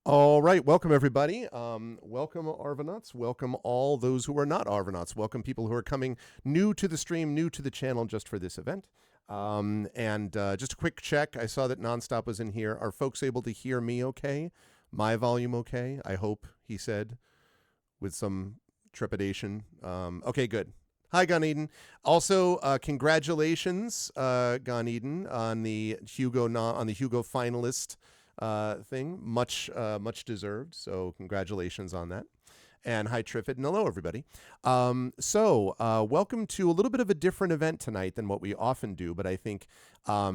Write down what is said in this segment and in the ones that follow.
All right, welcome everybody. Welcome Arvanauts. Welcome all those who are not Arvanauts. Welcome people who are coming new to the stream, new to the channel just for this event. And just a quick check. I saw that Nonstop was in here. Are folks able to hear me okay? My volume okay? I hope, he said, with some trepidation. Okay, good. Hi, Gun Eden. Also, congratulations, Gun Eden, on the Hugo finalist thing. Much deserved. So congratulations on that. And hi, Triffid, and hello, everybody. Welcome to a little bit of a different event tonight than what we often do, but I think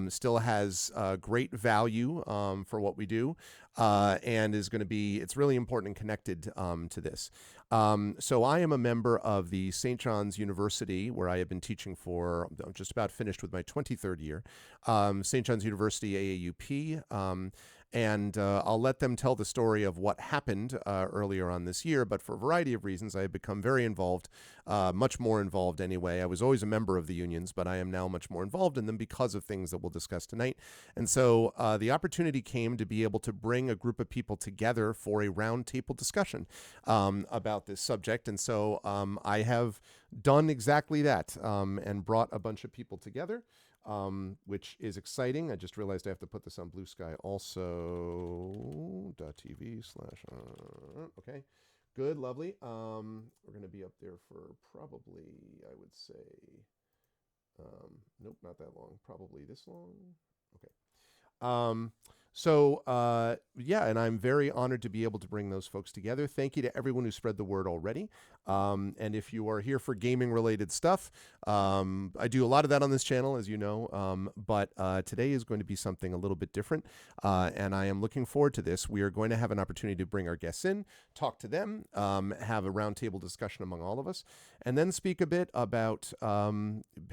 still has great value for what we do, and is going to be, it's really important and connected to this. So I am a member of the St. John's University, where I have been teaching for, I'm just about finished with my 23rd year, St. John's University AAUP. And I'll let them tell the story of what happened earlier on this year. But for a variety of reasons, I have become very involved, much more involved anyway. I was always a member of the unions, but I am now much more involved in them because of things that we'll discuss tonight. And so the opportunity came to be able to bring a group of people together for a roundtable discussion about this subject. And so I have done exactly that and brought a bunch of people together. Which is exciting. I just realized I have to put this on Blue Sky also. .tv/. Okay, good, lovely. We're going to be up there for probably, I would say, nope, not that long. Probably this long. Okay. Yeah, and I'm very honored to be able to bring those folks together. Thank you to everyone who spread the word already. And if you are here for gaming related stuff, I do a lot of that on this channel, as you know, but today is going to be something a little bit different, and I am looking forward to this. We are going to have an opportunity to bring our guests in, talk to them, have a roundtable discussion among all of us, and then speak a bit about,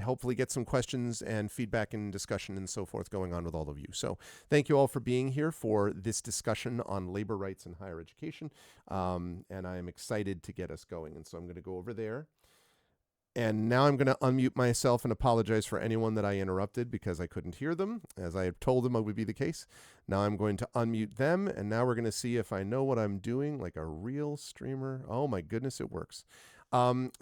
hopefully get some questions and feedback and discussion and so forth going on with all of you. So thank you all for being here for this discussion on labor rights in higher education, and I am excited to get us going. And so I'm going to go over there. And now I'm going to unmute myself and apologize for anyone that I interrupted because I couldn't hear them, as I had told them it would be the case. Now I'm going to unmute them, and now we're going to see if I know what I'm doing like a real streamer. Oh my goodness, it works.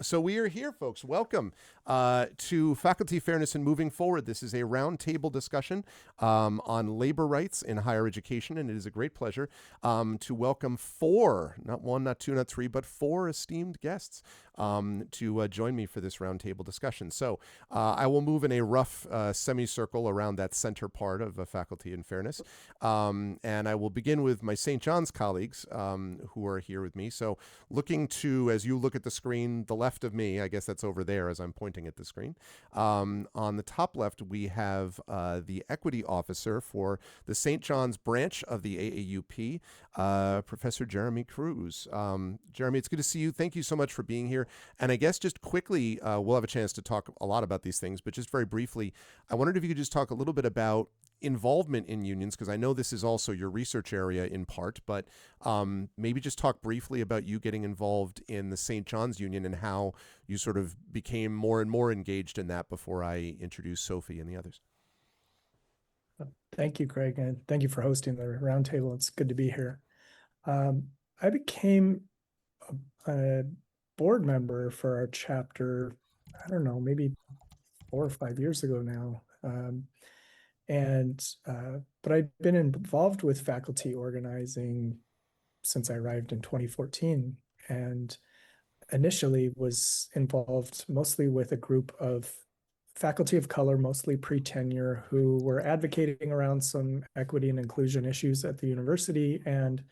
So we are here, folks. Welcome to Faculty Fairness and Moving Forward. This is a roundtable discussion on labor rights in higher education, and it is a great pleasure to welcome four, not one, not two, not three, but four esteemed guests to join me for this roundtable discussion. So I will move in a rough semicircle around that center part of Faculty and Fairness, and I will begin with my St. John's colleagues who are here with me. So looking to, as you look at the screen, the left of me, I guess that's over there as I'm pointing at the screen. On the top left, we have the Equity Officer for the St. John's branch of the AAUP, Professor Zachary Cruz. Jeremy, it's good to see you. Thank you so much for being here. And I guess just quickly, we'll have a chance to talk a lot about these things, but just very briefly, I wondered if you could just talk a little bit about involvement in unions, because I know this is also your research area in part, but maybe just talk briefly about you getting involved in the St. John's Union and how you sort of became more and more engaged in that before I introduce Sophie and the others. Thank you, Craig, and thank you for hosting the roundtable. It's good to be here. I became a board member for our chapter, I don't know, maybe 4 or 5 years ago now. But I've been involved with faculty organizing since I arrived in 2014, and initially was involved mostly with a group of faculty of color, mostly pre-tenure, who were advocating around some equity and inclusion issues at the university, and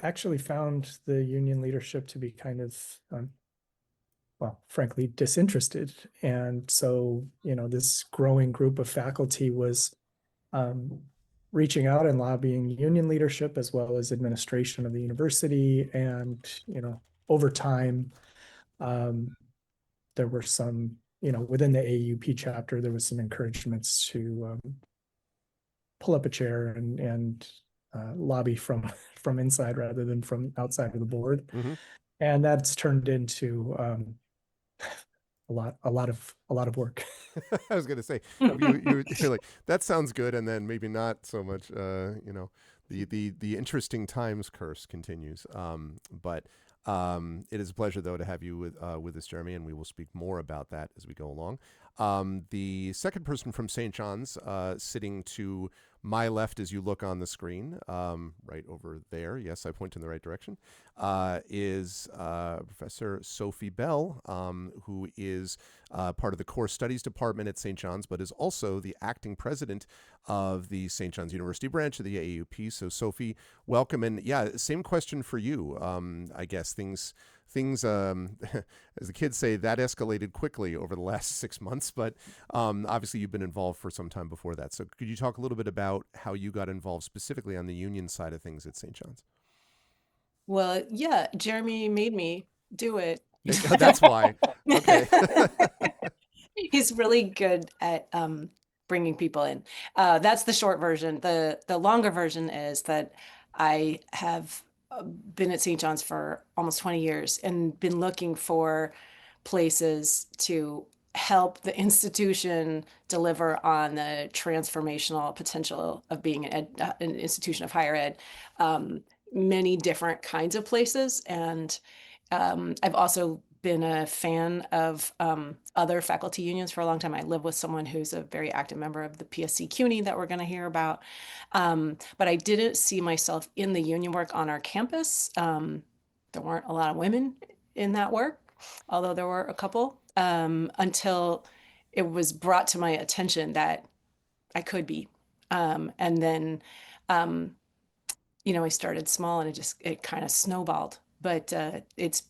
actually found the union leadership to be kind of well, frankly, disinterested. And so, this growing group of faculty was reaching out and lobbying union leadership as well as administration of the university. And, over time, there were some, within the AAUP chapter, there was some encouragements to pull up a chair and lobby from inside rather than from outside of the board. Mm-hmm. And that's turned into a lot of work. I was going to say, you're like, that sounds good, and then maybe not so much. The the interesting times curse continues. But it is a pleasure, though, to have you with us, Jeremy, and we will speak more about that as we go along. The second person from St. John's, sitting to my left as you look on the screen, right over there, yes, I point in the right direction, is Professor Sophie Bell, who is part of the Core Studies Department at St. John's, but is also the acting president of the St. John's University branch of the AAUP. So, Sophie, welcome. And yeah, same question for you. I guess things as the kids say, that escalated quickly over the last 6 months, but obviously you've been involved for some time before that. So could you talk a little bit about how you got involved specifically on the union side of things at St. John's? Well, yeah, Jeremy made me do it. That's why. Okay. He's really good at bringing people in. That's the short version. The longer version is that I have been at St. John's for almost 20 years and been looking for places to help the institution deliver on the transformational potential of being an institution of higher ed. Many different kinds of places. And I've also been a fan of other faculty unions for a long time. I live with someone who's a very active member of the PSC-CUNY that we're going to hear about. But I didn't see myself in the union work on our campus. There weren't a lot of women in that work, although there were a couple, until it was brought to my attention that I could be. And then, I started small and it kind of snowballed, but it's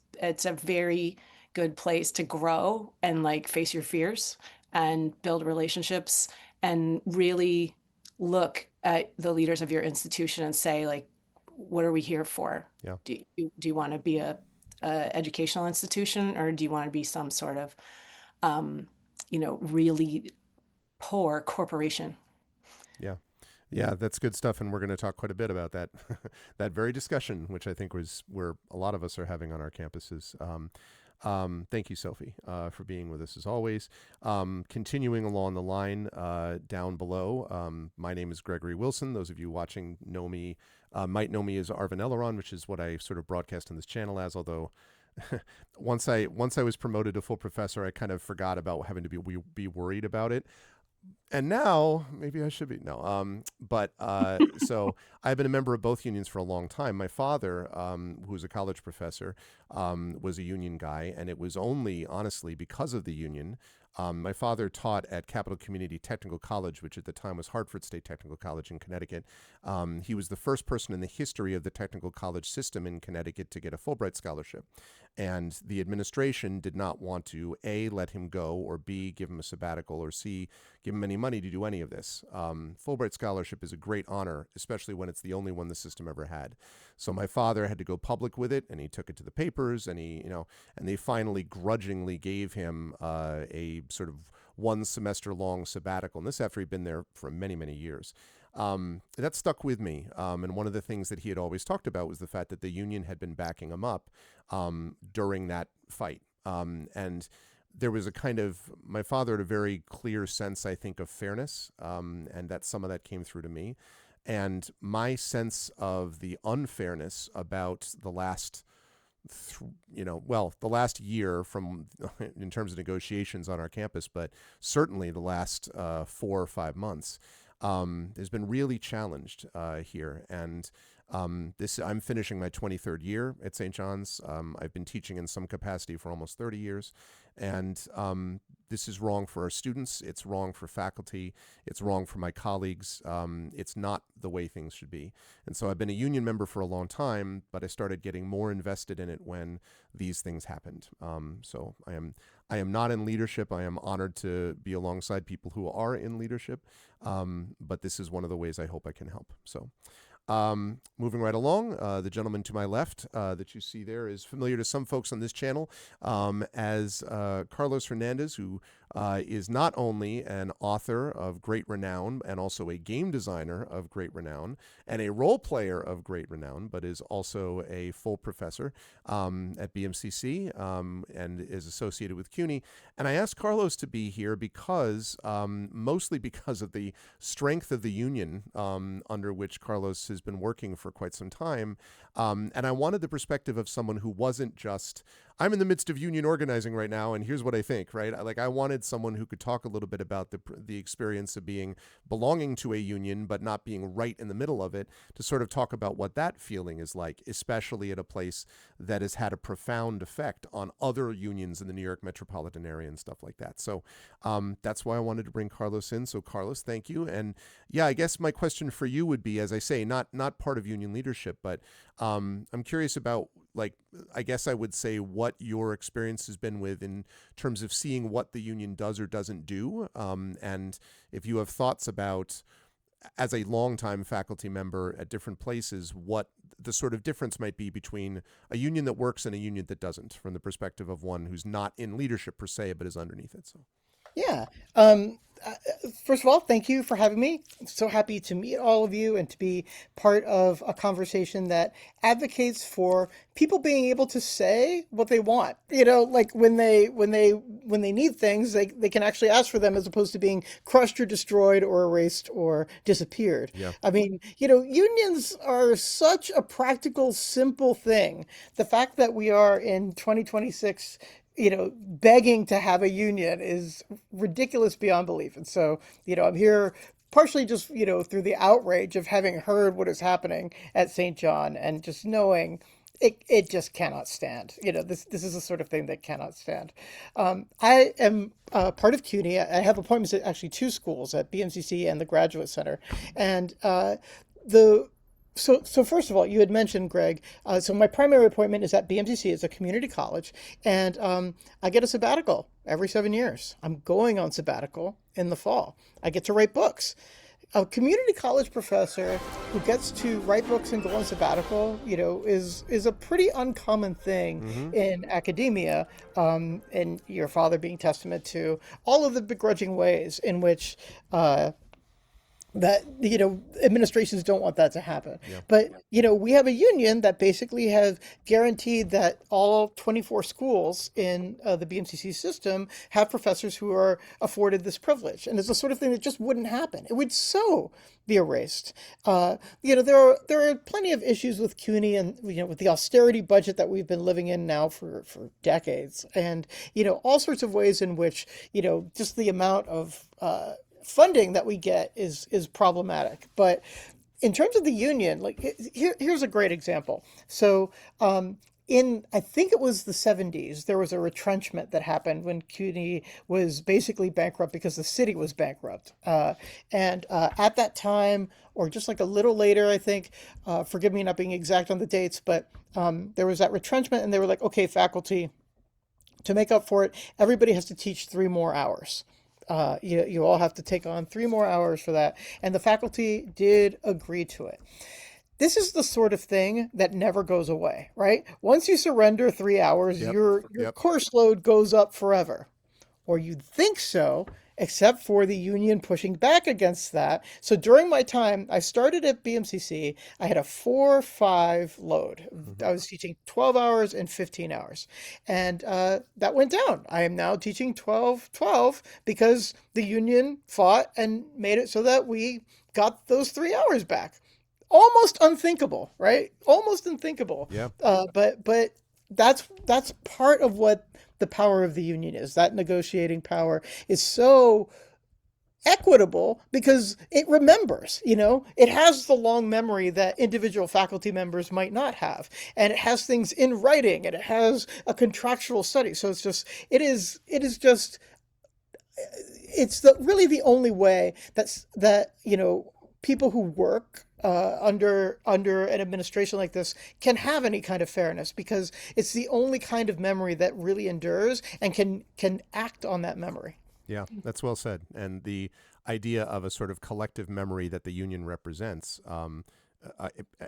a very good place to grow and like face your fears and build relationships and really look at the leaders of your institution and say, like, what are we here for? Yeah. Do you want to be a educational institution, or do you want to be some sort of, really poor corporation? Yeah. Yeah, that's good stuff, and we're going to talk quite a bit about that that very discussion, which I think was where a lot of us are having on our campuses. Thank you, Sophie, for being with us as always. Continuing along the line down below, my name is Gregory Wilson. Those of you watching might know me as Arvin Eleron, which is what I sort of broadcast on this channel as, although once I was promoted to full professor, I kind of forgot about having to be worried about it. And now maybe I should be. No. So I've been a member of both unions for a long time. My father, who's a college professor, was a union guy. And it was only, honestly, because of the union. My father taught at Capital Community Technical College, which at the time was Hartford State Technical College in Connecticut. He was the first person in the history of the technical college system in Connecticut to get a Fulbright scholarship. And the administration did not want to, A, let him go, or B, give him a sabbatical, or C, give him any money to do any of this. Fulbright scholarship is a great honor, especially when it's the only one the system ever had. So my father had to go public with it, and he took it to the papers, and and they finally grudgingly gave him a sort of 1 semester long sabbatical. And this after he'd been there for many, many years. That stuck with me. And one of the things that he had always talked about was the fact that the union had been backing him up during that fight. And there was my father had a very clear sense, I think, of fairness, and that some of that came through to me. And my sense of the unfairness about the last year from in terms of negotiations on our campus, but certainly the last 4 or 5 months, has been really challenged here. And I'm finishing my 23rd year at St. John's. I've been teaching in some capacity for almost 30 years. And this is wrong for our students. It's wrong for faculty. It's wrong for my colleagues. It's not the way things should be. And so I've been a union member for a long time, but I started getting more invested in it when these things happened. So I am not in leadership. I am honored to be alongside people who are in leadership. But this is one of the ways I hope I can help. So moving right along, the gentleman to my left that you see there is familiar to some folks on this channel as Carlos Hernandez, who is not only an author of great renown and also a game designer of great renown and a role player of great renown, but is also a full professor at BMCC and is associated with CUNY. And I asked Carlos to be here because, mostly because of the strength of the union under which Carlos has been working for quite some time. And I wanted the perspective of someone who wasn't just, I'm in the midst of union organizing right now, and here's what I think, right? I wanted someone who could talk a little bit about the experience of belonging to a union, but not being right in the middle of it, to sort of talk about what that feeling is like, especially at a place that has had a profound effect on other unions in the New York metropolitan area and stuff like that. So that's why I wanted to bring Carlos in. So Carlos, thank you. And yeah, I guess my question for you would be, as I say, not part of union leadership, but I'm curious about, like, I guess I would say what your experience has been with in terms of seeing what the union does or doesn't do. And if you have thoughts about, as a longtime faculty member at different places, what the sort of difference might be between a union that works and a union that doesn't, from the perspective of one who's not in leadership per se, but is underneath it. So. Yeah. First of all, thank you for having me. I'm so happy to meet all of you and to be part of a conversation that advocates for people being able to say what they want. You know, like when they need things, they can actually ask for them, as opposed to being crushed or destroyed or erased or disappeared. Yeah. I mean, you know, unions are such a practical, simple thing. The fact that we are in 2026, you know, begging to have a union is ridiculous beyond belief. And so, you know, I'm here partially just, you know, through the outrage of having heard what is happening at St. John and just knowing it just cannot stand. You know, this is the sort of thing that cannot stand. I am part of CUNY. I have appointments at actually two schools, at BMCC and the Graduate Center. And So first of all, you had mentioned, Greg, so my primary appointment is at BMCC. It's a community college, and I get a sabbatical every 7 years. I'm going on sabbatical in the fall. I get to write books. A community college professor who gets to write books and go on sabbatical, you know, is a pretty uncommon thing in academia, and your father being testament to all of the begrudging ways in which that, you know, administrations don't want that to happen. Yeah. But, you know, we have a union that basically have guaranteed that all 24 schools in the BMCC system have professors who are afforded this privilege. And it's the sort of thing that just wouldn't happen. It would so be erased. You know, there are plenty of issues with CUNY and, you know, with the austerity budget that we've been living in now for decades. And, you know, all sorts of ways in which, you know, just the amount of funding that we get is problematic. But in terms of the union, like here's a great example. So in, I think it was the 70s, there was a retrenchment that happened when CUNY was basically bankrupt because the city was bankrupt. And at that time, or just like a little later, I think, forgive me not being exact on the dates, but there was that retrenchment, and they were like, okay, faculty, to make up for it, everybody has to teach 3 more hours. You all have to take on 3 more hours for that. And the faculty did agree to it. This is the sort of thing that never goes away, right? Once you surrender 3 hours, your course load goes up forever. Or you'd think so, except for the union pushing back against that. So during my time, I started at BMCC, I had a 4-5 load. I was teaching 12 hours and 15 hours. And that went down. I am now teaching 12 because the union fought and made it so that we got those 3 hours back. Almost unthinkable, right? Almost unthinkable. Yeah. But that's part of what the power of the union is. That negotiating power is so equitable because it remembers, you know, it has the long memory that individual faculty members might not have. And it has things in writing, and it has a contractual study. So it's really the only way that, you know, people who work under an administration like this can have any kind of fairness, because it's the only kind of memory that really endures and can act on that memory. Yeah, that's well said. And the idea of a sort of collective memory that the union represents,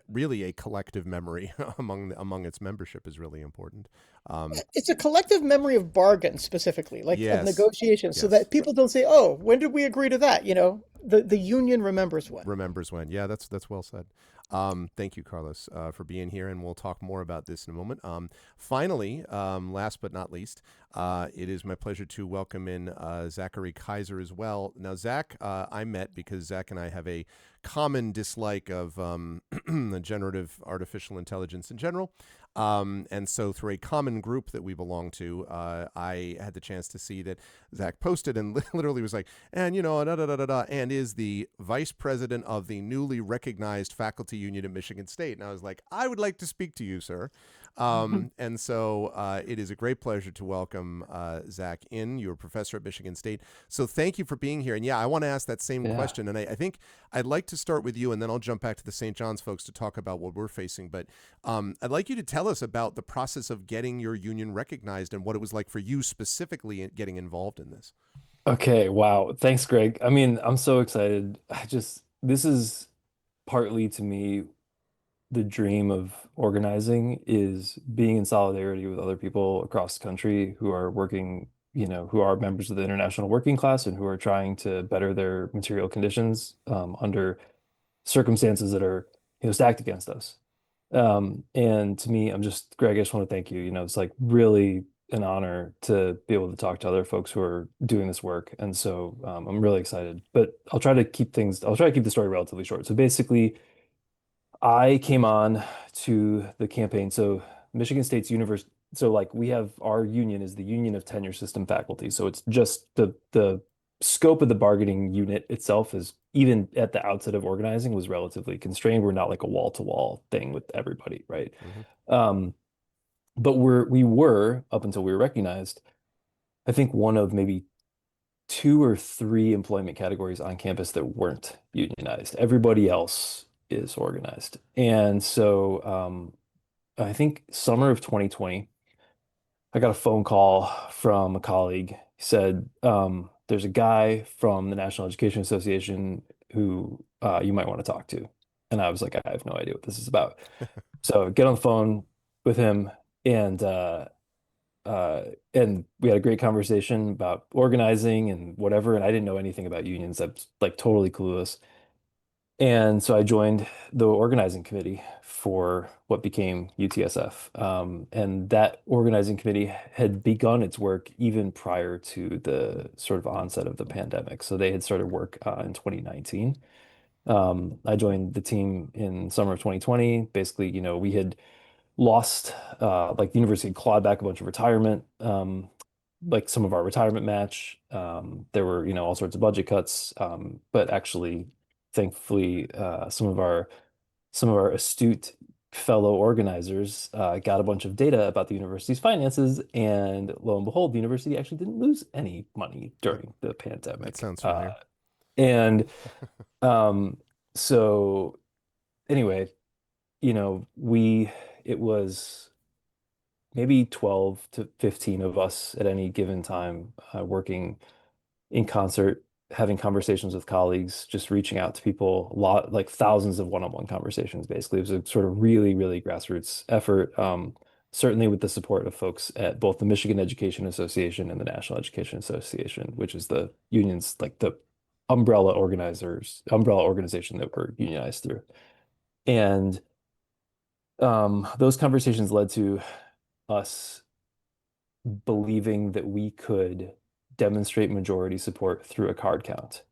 really a collective memory among its membership, is really important. It's a collective memory of bargains, specifically, like of Yes, negotiations, so yes. that people don't say, "Oh, when did we agree to that?" The union remembers when. Remembers when. Yeah, that's well said. Thank you, Carlos, for being here, and we'll talk more about this in a moment. Finally, last but not least, it is my pleasure to welcome in Zachary Kaiser as well. Now, Zach, I met because Zach and I have a common dislike of the generative artificial intelligence in general. And so through a common group that we belong to, I had the chance to see that Zach posted and literally was like, and and is the vice president of the newly recognized faculty union at Michigan State. And I was like, I would like to speak to you, sir. And so it is a great pleasure to welcome Zach in. You're a professor at Michigan State. So thank you for being here. And yeah, I want to ask that same question. And I think I'd like to start with you, and then I'll jump back to the St. John's folks to talk about what we're facing. But I'd like you to tell us about the process of getting your union recognized and what it was like for you specifically in getting involved in this. Okay, wow. Thanks, Greg. I mean, I'm so excited. This is partly to me the dream of organizing is being in solidarity with other people across the country who are working, who are members of the international working class and who are trying to better their material conditions under circumstances that are, stacked against us. And to me, Greg, I just want to thank you. It's like really an honor to be able to talk to other folks who are doing this work. And so I'm really excited, but I'll try to keep the story relatively short. So basically, I came on to the campaign. So Michigan State's university, so like we have our union is the Union of Tenure System Faculty. So it's just the scope of the bargaining unit itself is, even at the outset of organizing, was relatively constrained. We're not like a wall-to-wall thing with everybody, right? But we were, up until we were recognized, I think one of maybe 2 or 3 employment categories on campus that weren't unionized. Everybody else is organized. And so I think summer of 2020, I got a phone call from a colleague. He said, there's a guy from the National Education Association who you might want to talk to. And I was like, I have no idea what this is about. So get on the phone with him, and we had a great conversation about organizing and whatever. And I didn't know anything about unions. I was like totally clueless. And so I joined the organizing committee for what became UTSF. And that organizing committee had begun its work even prior to the sort of onset of the pandemic. So they had started work in 2019. I joined the team in summer of 2020. Basically, we had lost, like the university had clawed back a bunch of retirement, like some of our retirement match. There were, all sorts of budget cuts, but actually, thankfully, some of our astute fellow organizers got a bunch of data about the university's finances, and lo and behold, the university actually didn't lose any money during the pandemic. That sounds familiar. And so anyway, it was maybe 12 to 15 of us at any given time working in concert, having conversations with colleagues, just reaching out to people, like thousands of one-on-one conversations, basically. It was a sort of really, really grassroots effort, certainly with the support of folks at both the Michigan Education Association and the National Education Association, which is the unions, like the umbrella organization that we're unionized through. And those conversations led to us believing that we could demonstrate majority support through a card count.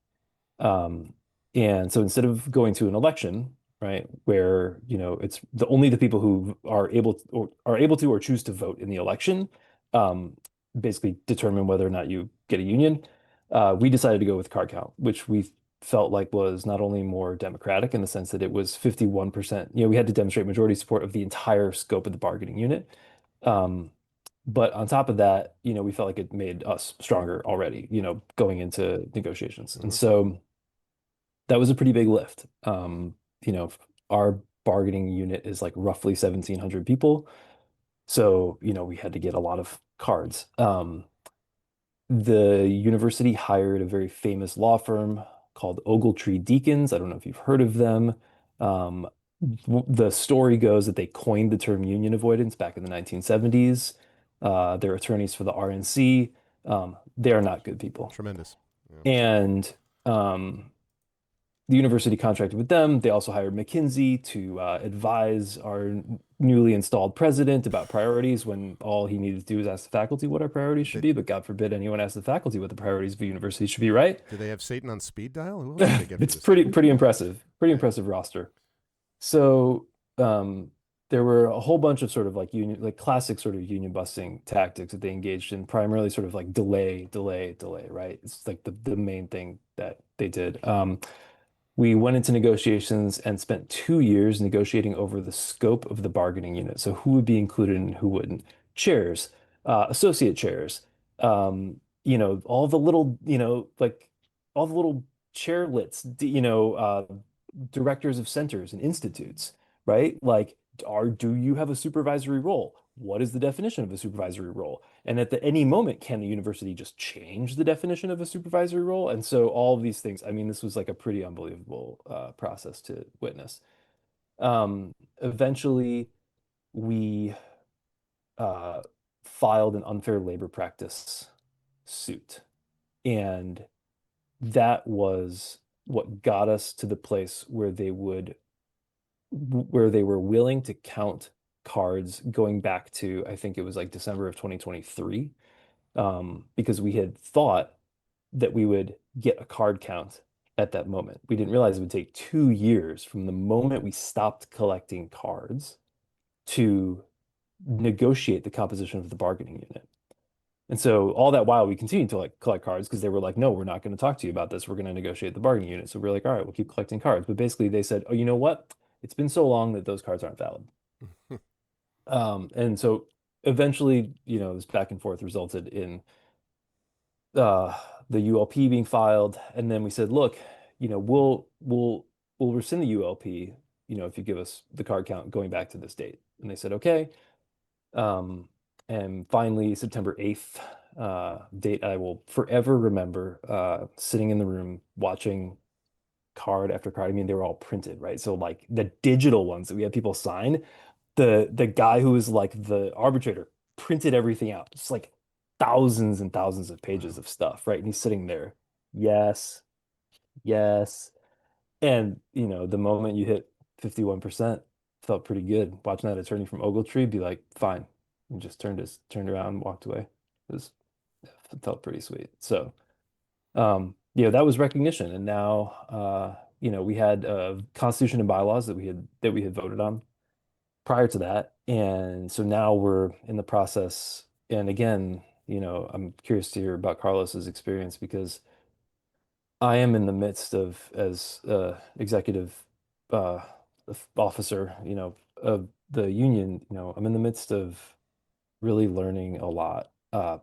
And so instead of going to an election, right, where it's only the people who are able to or choose to vote in the election basically determine whether or not you get a union, we decided to go with card count, which we felt like was not only more democratic in the sense that it was 51%. We had to demonstrate majority support of the entire scope of the bargaining unit. But on top of that, we felt like it made us stronger already, going into negotiations. And so that was a pretty big lift. Our bargaining unit is like roughly 1,700 people. So, we had to get a lot of cards. The university hired a very famous law firm called Ogletree Deakins. I don't know if you've heard of them. The story goes that they coined the term union avoidance back in the 1970s. They're attorneys for the RNC. They are not good people. Tremendous. Yeah. And the university contracted with them. They also hired McKinsey to advise our newly installed president about priorities when all he needed to do was ask the faculty what our priorities should be. But God forbid anyone ask the faculty what the priorities of a university should be, right? Do they have Satan on speed dial? Who else did they get for It's this? pretty impressive. Pretty impressive roster. So there were a whole bunch of sort of like classic sort of union busting tactics that they engaged in, primarily sort of like delay, right? It's like the main thing that they did. We went into negotiations and spent 2 years negotiating over the scope of the bargaining unit. So who would be included and who wouldn't. Chairs, associate chairs, all the little, like all the little chairlets, directors of centers and institutes, right? Like, do you have a supervisory role? What is the definition of a supervisory role? And at any moment, can the university just change the definition of a supervisory role? And so all of these things, I mean, this was like a pretty unbelievable process to witness. Eventually, we filed an unfair labor practice suit. And that was what got us to the place where they were willing to count cards going back to, I think it was like December of 2023, because we had thought that we would get a card count at that moment. We didn't realize it would take 2 years from the moment we stopped collecting cards to negotiate the composition of the bargaining unit. And so all that while we continued to like collect cards because they were like, no, we're not going to talk to you about this. We're going to negotiate the bargaining unit. So we're like, all right, we'll keep collecting cards. But basically they said, oh, you know what? It's been so long that those cards aren't valid. And so eventually, this back and forth resulted in the ULP being filed. And then we said, look, we'll rescind the ULP, if you give us the card count going back to this date. And they said, okay. And finally, September 8th, date I will forever remember, sitting in the room watching card after card. I mean, they were all printed, right? So like the digital ones that we had people sign, the guy who was like the arbitrator printed everything out. It's like thousands and thousands of pages of stuff, right? And he's sitting there. Yes. And the moment you hit 51%, felt pretty good. Watching that attorney from Ogletree be like, fine. And just turned around and walked away. It felt pretty sweet. So that was recognition. And now we had constitution and bylaws that we had voted on prior to that. And so now we're in the process. And again, I'm curious to hear about Carlos's experience because I am in the midst of, as executive officer, of the union, I'm in the midst of really learning a lot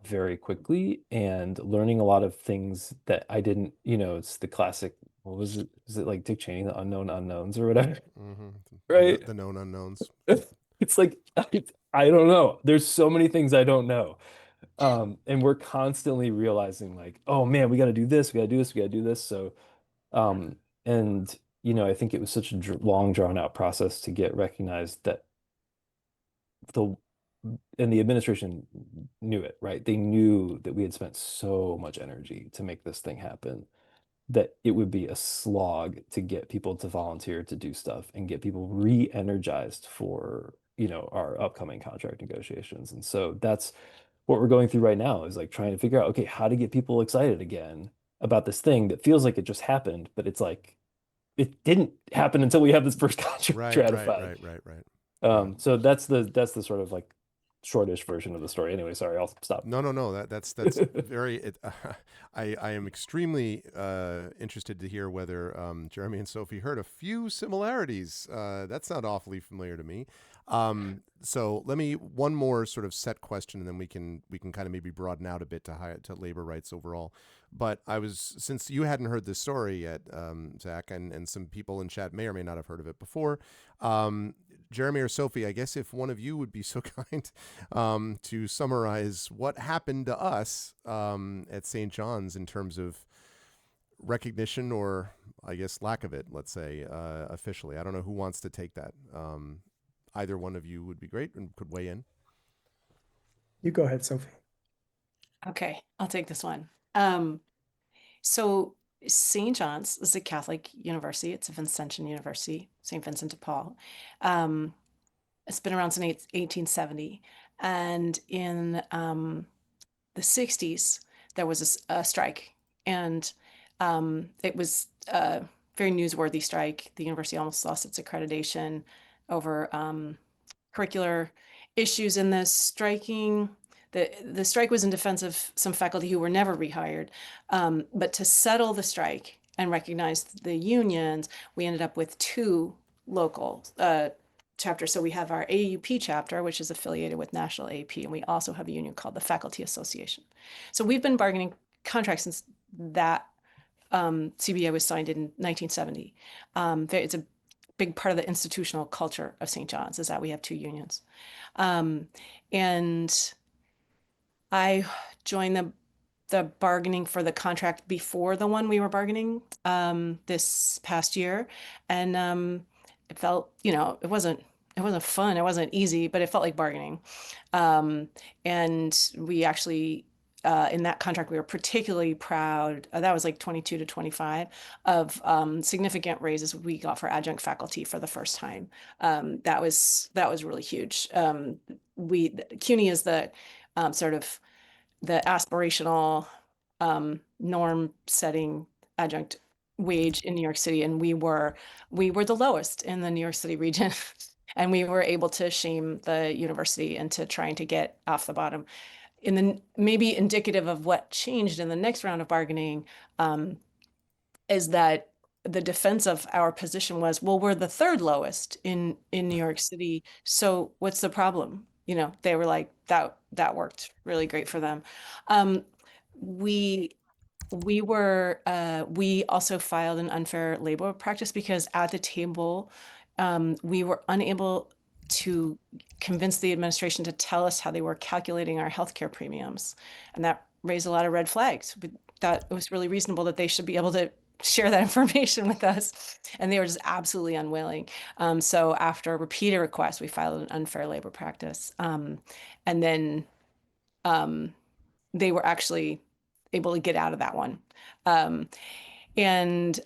very quickly and learning a lot of things that I didn't, it's the classic, what was it? Is it like Dick Cheney, the unknown unknowns or whatever? Mm-hmm. Right? The known unknowns. It's like, I don't know. There's so many things I don't know. And we're constantly realizing like, oh man, we got to do this, we got to do this, we got to do this. So, and I think it was such a long drawn out process to get recognized that and the administration knew it, right? They knew that we had spent so much energy to make this thing happen that it would be a slog to get people to volunteer to do stuff and get people re-energized for, our upcoming contract negotiations. And so that's what we're going through right now is like trying to figure out, okay, how to get people excited again about this thing that feels like it just happened, but it's like, it didn't happen until we have this first contract ratified. Right. So that's the sort of like shortish version of the story. Anyway, sorry, I'll stop. No. That's very. I am extremely interested to hear whether Jeremy and Sophie heard a few similarities. That's not awfully familiar to me. So let me one more sort of set question, and then we can kind of maybe broaden out a bit to labor rights overall. But since you hadn't heard this story yet, Zach, and some people in chat may or may not have heard of it before. Jeremy or Sophie, I guess if one of you would be so kind to summarize what happened to us at St. John's in terms of recognition or, I guess, lack of it, let's say, officially. I don't know who wants to take that. Either one of you would be great and could weigh in. You go ahead, Sophie. Okay, I'll take this one. So St. John's is a Catholic university. It's a Vincentian university, St. Vincent de Paul. It's been around since 1870. And in the 60s, there was a strike. And it was a very newsworthy strike. The university almost lost its accreditation over curricular issues in the striking. The strike was in defense of some faculty who were never rehired. But to settle the strike and recognize the unions, we ended up with two local chapters. So we have our AAUP chapter, which is affiliated with National AAP, and we also have a union called the Faculty Association. So we've been bargaining contracts since that CBA was signed in 1970. It's a big part of the institutional culture of St. John's is that we have two unions. And I joined the bargaining for the contract before the one we were bargaining this past year. And it felt, it wasn't fun, it wasn't easy, but it felt like bargaining. And we actually, in that contract, we were particularly proud, that was like 22 to 25, of significant raises we got for adjunct faculty for the first time. That was really huge. CUNY is the sort of the aspirational norm setting adjunct wage in New York City, and we were the lowest in the New York City region. And we were able to shame the university into trying to get off the bottom. Maybe indicative of what changed in the next round of bargaining is that the defense of our position was, well, we're the third lowest in New York City, so what's the problem? They were like, that worked really great for them. We also filed an unfair labor practice because at the table, we were unable to convince the administration to tell us how they were calculating our healthcare premiums. And that raised a lot of red flags. We thought it was really reasonable that they should be able to share that information with us. And they were just absolutely unwilling. So after repeated requests, we filed an unfair labor practice. And then they were actually able to get out of that one. And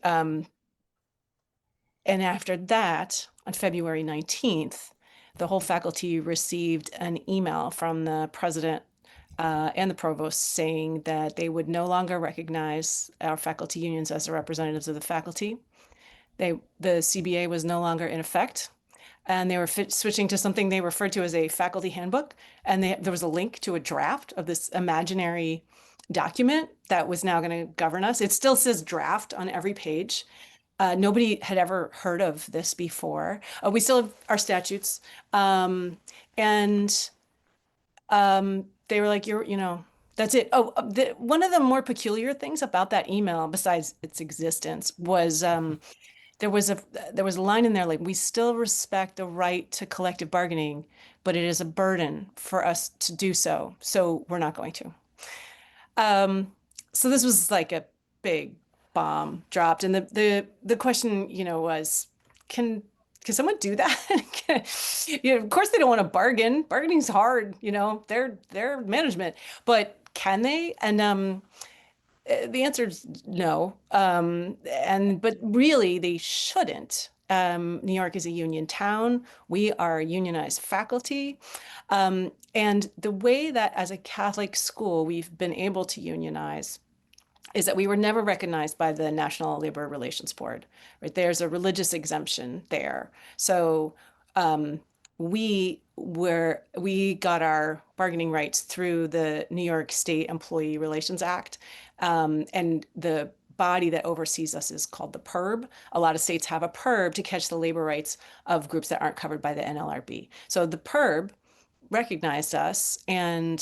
after that, on February 19th, the whole faculty received an email from the president and the provost saying that they would no longer recognize our faculty unions as the representatives of the faculty. The CBA was no longer in effect, and they were switching to something they referred to as a faculty handbook. And there was a link to a draft of this imaginary document that was now going to govern us. It still says draft on every page. Nobody had ever heard of this before. We still have our statutes. And they were like, that's it. Oh, one of the more peculiar things about that email, besides its existence, was there was a line in there like, we still respect the right to collective bargaining, but it is a burden for us to do so. So we're not going to. So this was like a big bomb dropped, and the question, was, can someone do that? Of course they don't want to bargain. Bargaining's hard, they're management, but can they? And the answer is no. But really they shouldn't. New York is a union town. We are unionized faculty. And the way that as a Catholic school we've been able to unionize is that we were never recognized by the National Labor Relations Board, right? There's a religious exemption there. So we got our bargaining rights through the New York State Employee Relations Act. And the body that oversees us is called the PERB. A lot of states have a PERB to catch the labor rights of groups that aren't covered by the NLRB. So the PERB recognized us, and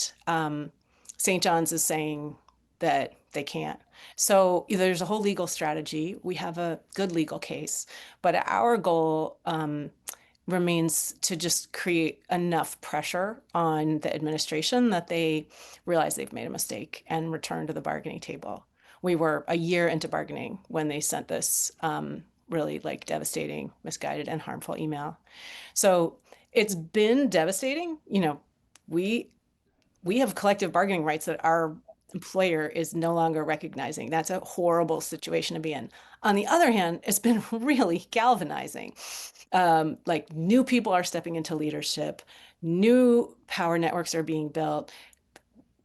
St. John's is saying that they can't. So there's a whole legal strategy. We have a good legal case, but our goal remains to just create enough pressure on the administration that they realize they've made a mistake and return to the bargaining table. We were a year into bargaining when they sent this really devastating, misguided, and harmful email. So it's been devastating. We we have collective bargaining rights that our employer is no longer recognizing. That's a horrible situation to be in. On the other hand, it's been really galvanizing. Like new people are stepping into leadership, new power networks are being built.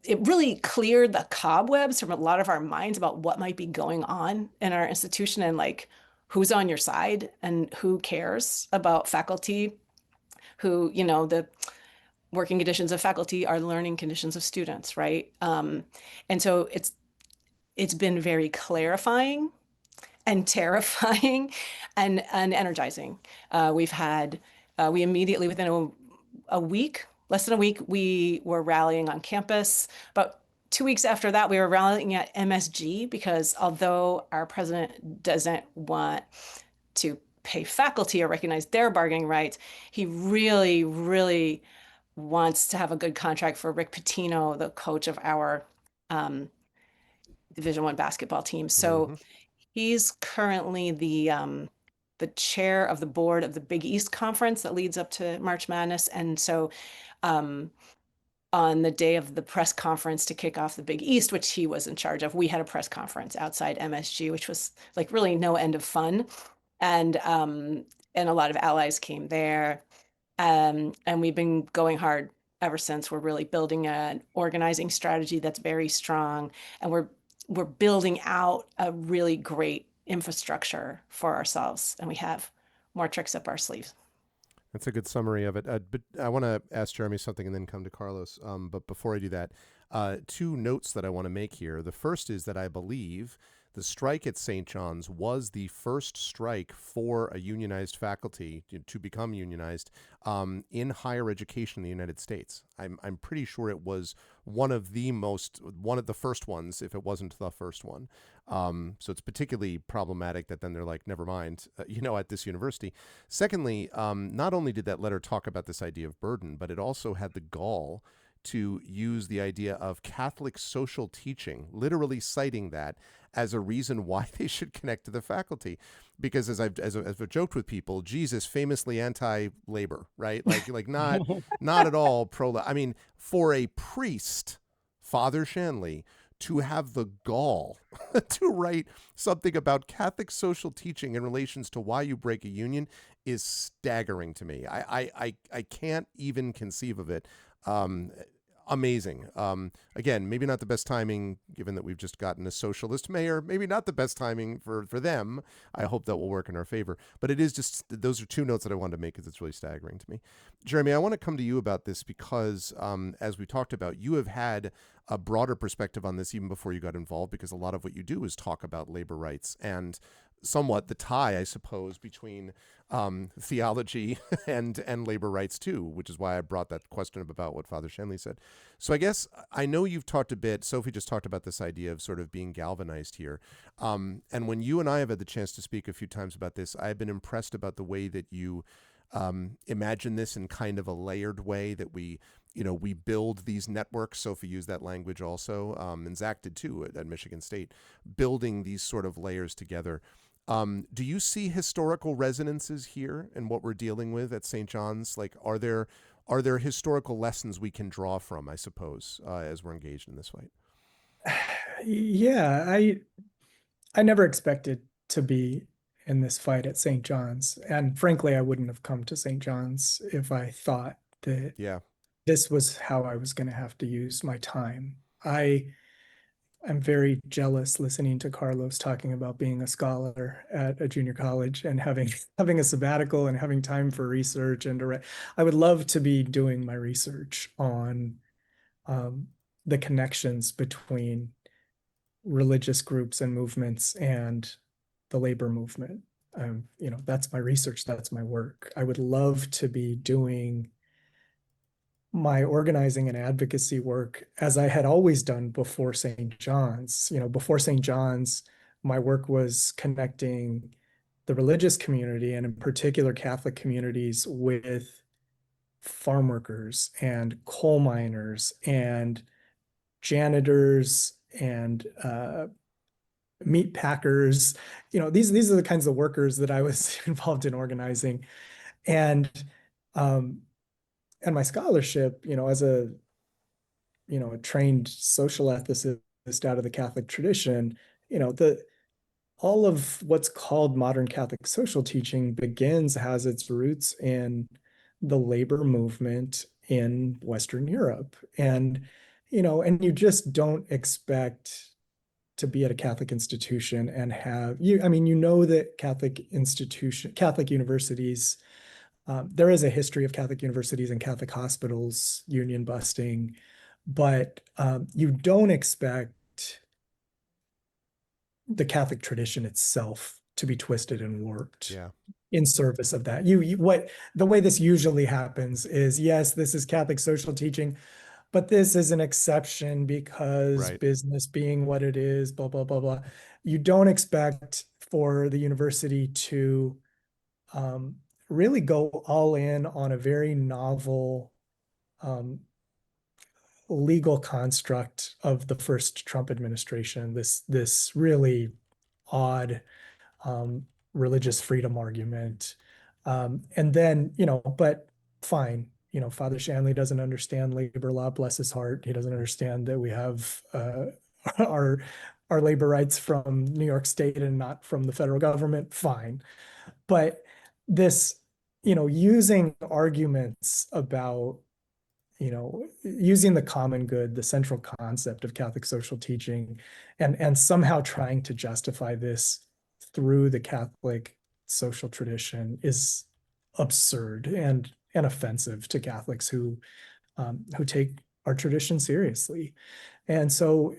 It really cleared the cobwebs from a lot of our minds about what might be going on in our institution and like who's on your side and who cares about faculty, who, you know, the working conditions of faculty are learning conditions of students, right? And so it's been very clarifying and terrifying and energizing. We immediately within a week, less than a week, we were rallying on campus. About 2 weeks after that, we were rallying at MSG because although our president doesn't want to pay faculty or recognize their bargaining rights, he really, really wants to have a good contract for Rick Pitino, the coach of our Division I basketball team. So he's currently the chair of the board of the Big East Conference that leads up to March Madness. And so on the day of the press conference to kick off the Big East, which he was in charge of, we had a press conference outside MSG, which was like really no end of fun. And a lot of allies came there. And we've been going hard ever since. We're really building an organizing strategy that's very strong, and we're building out a really great infrastructure for ourselves, and we have more tricks up our sleeves. That's a good summary of it. But I want to ask Jeremy something and then come to Carlos. But before I do that, 2 notes that I want to make here. The first is that I believe the strike at St. John's was the first strike for a unionized faculty to become unionized in higher education in the United States. I'm pretty sure it was one of the first ones, if it wasn't the first one. So it's particularly problematic that then they're like, never mind, at this university. Secondly, not only did that letter talk about this idea of burden, but it also had the gall to use the idea of Catholic social teaching, literally citing that as a reason why they should connect to the faculty. Because as I've joked with people, Jesus famously anti-labor, right? Like not at all pro. I mean, for a priest, Father Shanley, to have the gall to write something about Catholic social teaching in relations to why you break a union is staggering to me. I can't even conceive of it. Amazing. Again, maybe not the best timing, given that we've just gotten a socialist mayor. Maybe not the best timing for them. I hope that will work in our favor. But it is just, those are 2 notes that I wanted to make because it's really staggering to me. Jeremy, I want to come to you about this because, as we talked about, you have had a broader perspective on this even before you got involved, because a lot of what you do is talk about labor rights and somewhat the tie, I suppose, between theology and labor rights too, which is why I brought that question up about what Father Shanley said. So I guess I know you've talked a bit, Sophie just talked about this idea of sort of being galvanized here. And when you and I have had the chance to speak a few times about this, I've been impressed about the way that you imagine this in kind of a layered way, that we build these networks. Sophie used that language also, and Zach did too at Michigan State, building these sort of layers together. Do you see historical resonances here in what we're dealing with at St. John's? Like, are there historical lessons we can draw from, I suppose, as we're engaged in this fight? Yeah, I never expected to be in this fight at St. John's. And frankly, I wouldn't have come to St. John's if I thought that this was how I was going to have to use my time. I'm very jealous listening to Carlos talking about being a scholar at a junior college and having a sabbatical and having time for research. And I would love to be doing my research on the connections between religious groups and movements and the labor movement. That's my research, that's my work. I would love to be doing my organizing and advocacy work as I had always done before St. John's. Before St. John's, my work was connecting the religious community, and in particular Catholic communities, with farm workers and coal miners and janitors and meat packers. These are the kinds of workers that I was involved in organizing. And my scholarship, as a a trained social ethicist out of the Catholic tradition, all of what's called modern Catholic social teaching has its roots in the labor movement in Western Europe. And, and you just don't expect to be at a Catholic institution and that Catholic universities, there is a history of Catholic universities and Catholic hospitals union busting, but you don't expect the Catholic tradition itself to be twisted and warped in service of that. The way this usually happens is, yes, this is Catholic social teaching, but this is an exception because business being what it is, blah, blah, blah, blah. You don't expect for the university to really go all in on a very novel legal construct of the first Trump administration, this really odd religious freedom argument. And then, but fine, Father Shanley doesn't understand labor law, bless his heart. He doesn't understand that we have our labor rights from New York State and not from the federal government, fine. But this, using arguments about using the common good, the central concept of Catholic social teaching, and somehow trying to justify this through the Catholic social tradition is absurd and offensive to Catholics who take our tradition seriously. And so,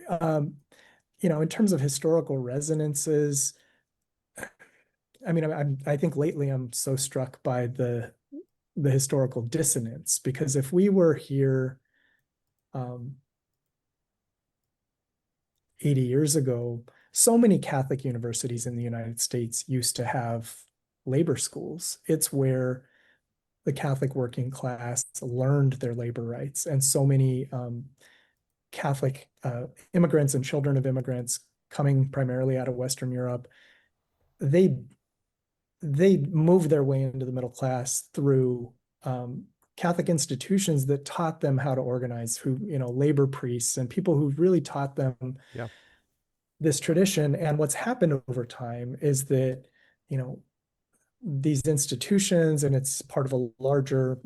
in terms of historical resonances, I think lately I'm so struck by the historical dissonance, because if we were here 80 years ago, so many Catholic universities in the United States used to have labor schools. It's where the Catholic working class learned their labor rights. And so many Catholic immigrants and children of immigrants coming primarily out of Western Europe, they moved their way into the middle class through Catholic institutions that taught them how to organize, labor priests and people who really taught them this tradition. And what's happened over time is that, these institutions, and it's part of a larger,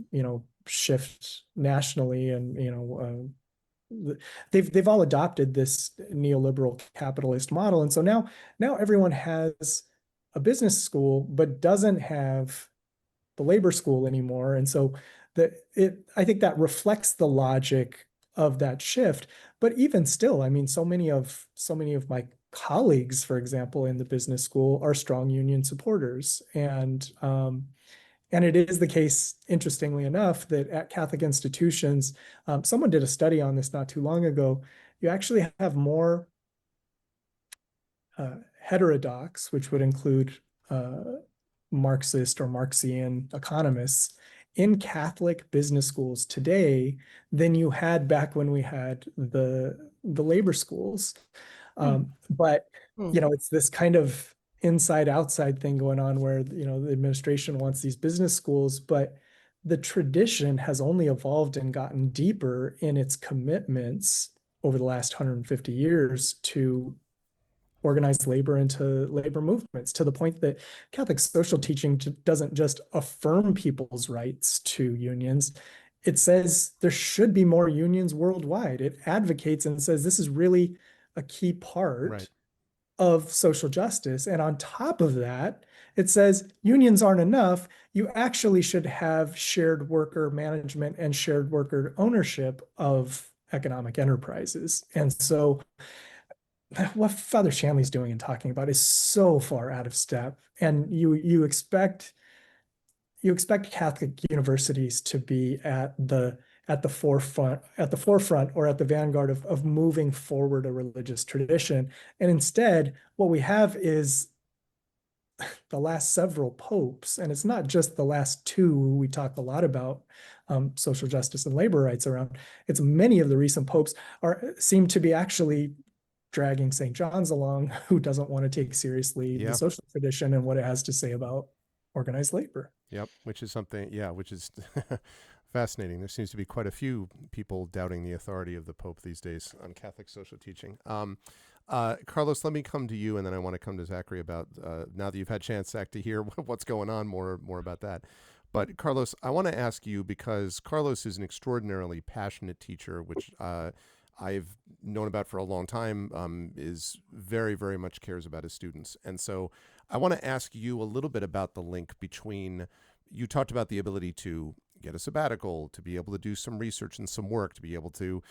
shift nationally, and, they've all adopted this neoliberal capitalist model. And so now everyone has a business school, but doesn't have the labor school anymore. And so I think that reflects the logic of that shift. But even still, so many of my colleagues, for example, in the business school are strong union supporters. And it is the case, interestingly enough, that at Catholic institutions, someone did a study on this not too long ago, you actually have more heterodox, which would include Marxist or Marxian economists in Catholic business schools today than you had back when we had the labor schools. But it's this kind of inside outside thing going on where the administration wants these business schools, but the tradition has only evolved and gotten deeper in its commitments over the last 150 years to organized labor into labor movements, to the point that Catholic social teaching doesn't just affirm people's rights to unions. It says there should be more unions worldwide. It advocates and says this is really a key part of social justice. And on top of that, it says unions aren't enough. You actually should have shared worker management and shared worker ownership of economic enterprises. And so what Father Shanley's doing and talking about is so far out of step. And you expect Catholic universities to be at the forefront or at the vanguard of moving forward a religious tradition. And instead, what we have is the last several popes, and it's not just the last two. We talk a lot about social justice and labor rights around. It's many of the recent popes seem to be actually dragging St. John's along, who doesn't want to take seriously the social tradition and what it has to say about organized labor. Yep, which is something, which is Fascinating. There seems to be quite a few people doubting the authority of the Pope these days on Catholic social teaching. Carlos, let me come to you, and then I want to come to Zachary about, now that you've had a chance, Zach, to hear what's going on, more about that. But Carlos, I want to ask you, because Carlos is an extraordinarily passionate teacher, which I've known about for a long time, is very, very much cares about his students. And so I want to ask you a little bit about the link between, you talked about the ability to get a sabbatical, to be able to do some research and some work, to be able to,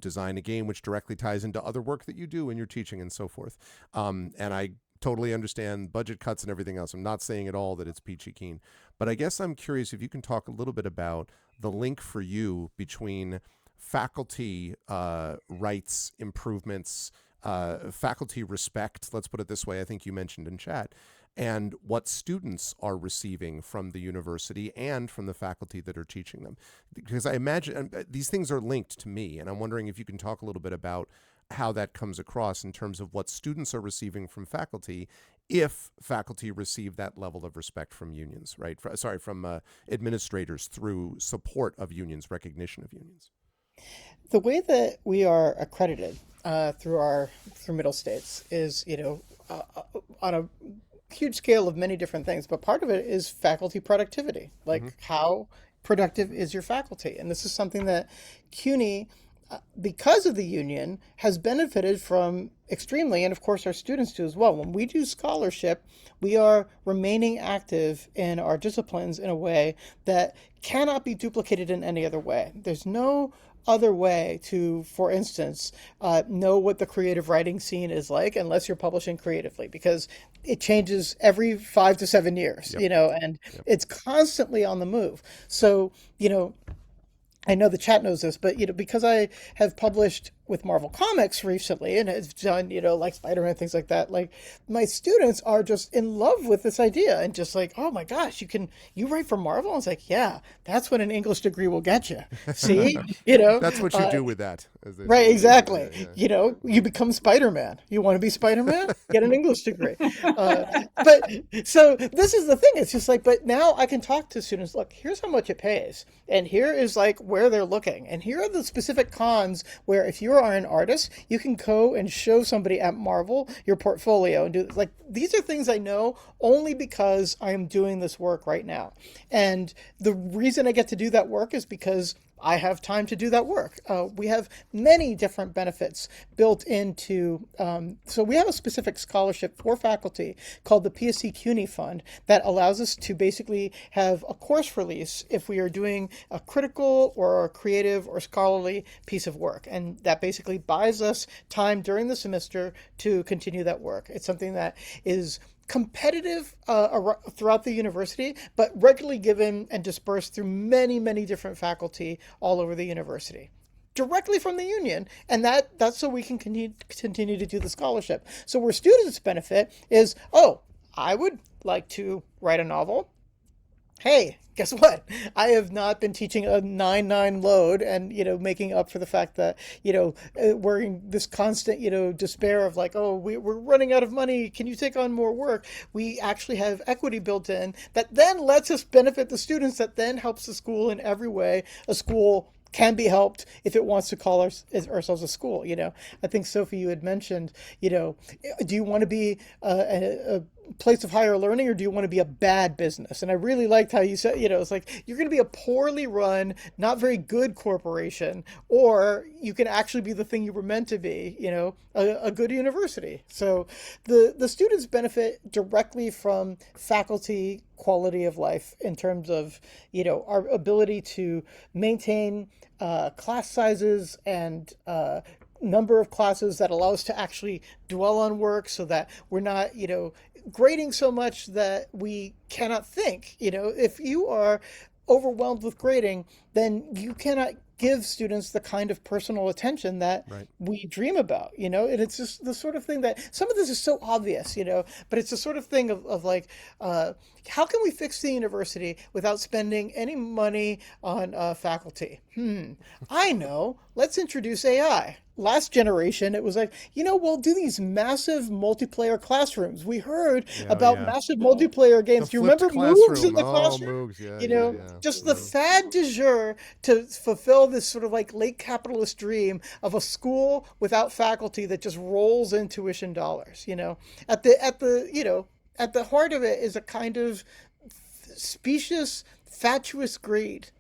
design a game which directly ties into other work that you do in your teaching and so forth. And I totally understand budget cuts and everything else. I'm not saying at all that it's peachy keen, but I guess I'm curious if you can talk a little bit about the link for you between faculty rights improvements, faculty respect, let's put it this way, I think you mentioned in chat, and what students are receiving from the university and from the faculty that are teaching them. Because I imagine these things are linked to me, and I'm wondering if you can talk a little bit about how that comes across in terms of what students are receiving from faculty, if faculty receive that level of respect from unions, right? From administrators through support of unions, recognition of unions. The way that we are accredited through middle states is, on a huge scale of many different things, but part of it is faculty productivity. Like, how productive is your faculty? And this is something that CUNY, because of the union, has benefited from extremely, and of course our students do as well. When we do scholarship, we are remaining active in our disciplines in a way that cannot be duplicated in any other way. There's no other way to, for instance, know what the creative writing scene is like unless you're publishing creatively, because it changes every 5 to 7 years, and it's constantly on the move. So, I know the chat knows this, but because I have published with Marvel Comics recently and have done, like Spider-Man, things like that, like my students are just in love with this idea and just like, oh my gosh, you write for Marvel? And it's like, yeah, that's what an English degree will get you. See, That's what you do with that. Right, exactly. Yeah. You become Spider-Man. You want to be Spider-Man? Get an English degree. But so this is the thing. It's just like, but now I can talk to students, look, here's how much it pays. And here is like where they're looking. And here are the specific cons where if you are an artist, you can go and show somebody at Marvel your portfolio and do, like, these are things I know only because I am doing this work right now. And the reason I get to do that work is because I have time to do that work. We have many different benefits built into, so we have a specific scholarship for faculty called the PSC-CUNY Fund that allows us to basically have a course release if we are doing a critical or a creative or scholarly piece of work. And that basically buys us time during the semester to continue that work. It's something that is competitive throughout the university, but regularly given and dispersed through many, many different faculty all over the university, directly from the union. And that's so we can continue to do the scholarship. So where students benefit is, oh, I would like to write a novel. Hey, guess what? I have not been teaching a 9/9 load and, making up for the fact that, we're in this constant, despair of like, oh, we're running out of money. Can you take on more work? We actually have equity built in that then lets us benefit the students, that then helps the school in every way a school can be helped if it wants to call ourselves a school. I think, Sophie, you had mentioned, do you want to be a place of higher learning, or do you want to be a bad business? And I really liked how you said, it's like, you're going to be a poorly run, not very good corporation, or you can actually be the thing you were meant to be, a good university. So the students benefit directly from faculty quality of life in terms of, our ability to maintain class sizes and number of classes that allow us to actually dwell on work, so that we're not, grading so much that we cannot think. If you are overwhelmed with grading, then you cannot give students the kind of personal attention that we dream about, and it's just the sort of thing that some of this is so obvious, but it's the sort of thing of like, how can we fix the university without spending any money on faculty? I know, let's introduce AI. last generation, it was like, we'll do these massive multiplayer classrooms. We heard about Yeah. massive multiplayer games. Do you flipped remember Moogs in classroom. the Oh, classroom? Moogs. Yeah. Just the fad du jour to fulfill this sort of like late capitalist dream of a school without faculty that just rolls in tuition dollars. At the heart of it is a kind of specious, fatuous greed,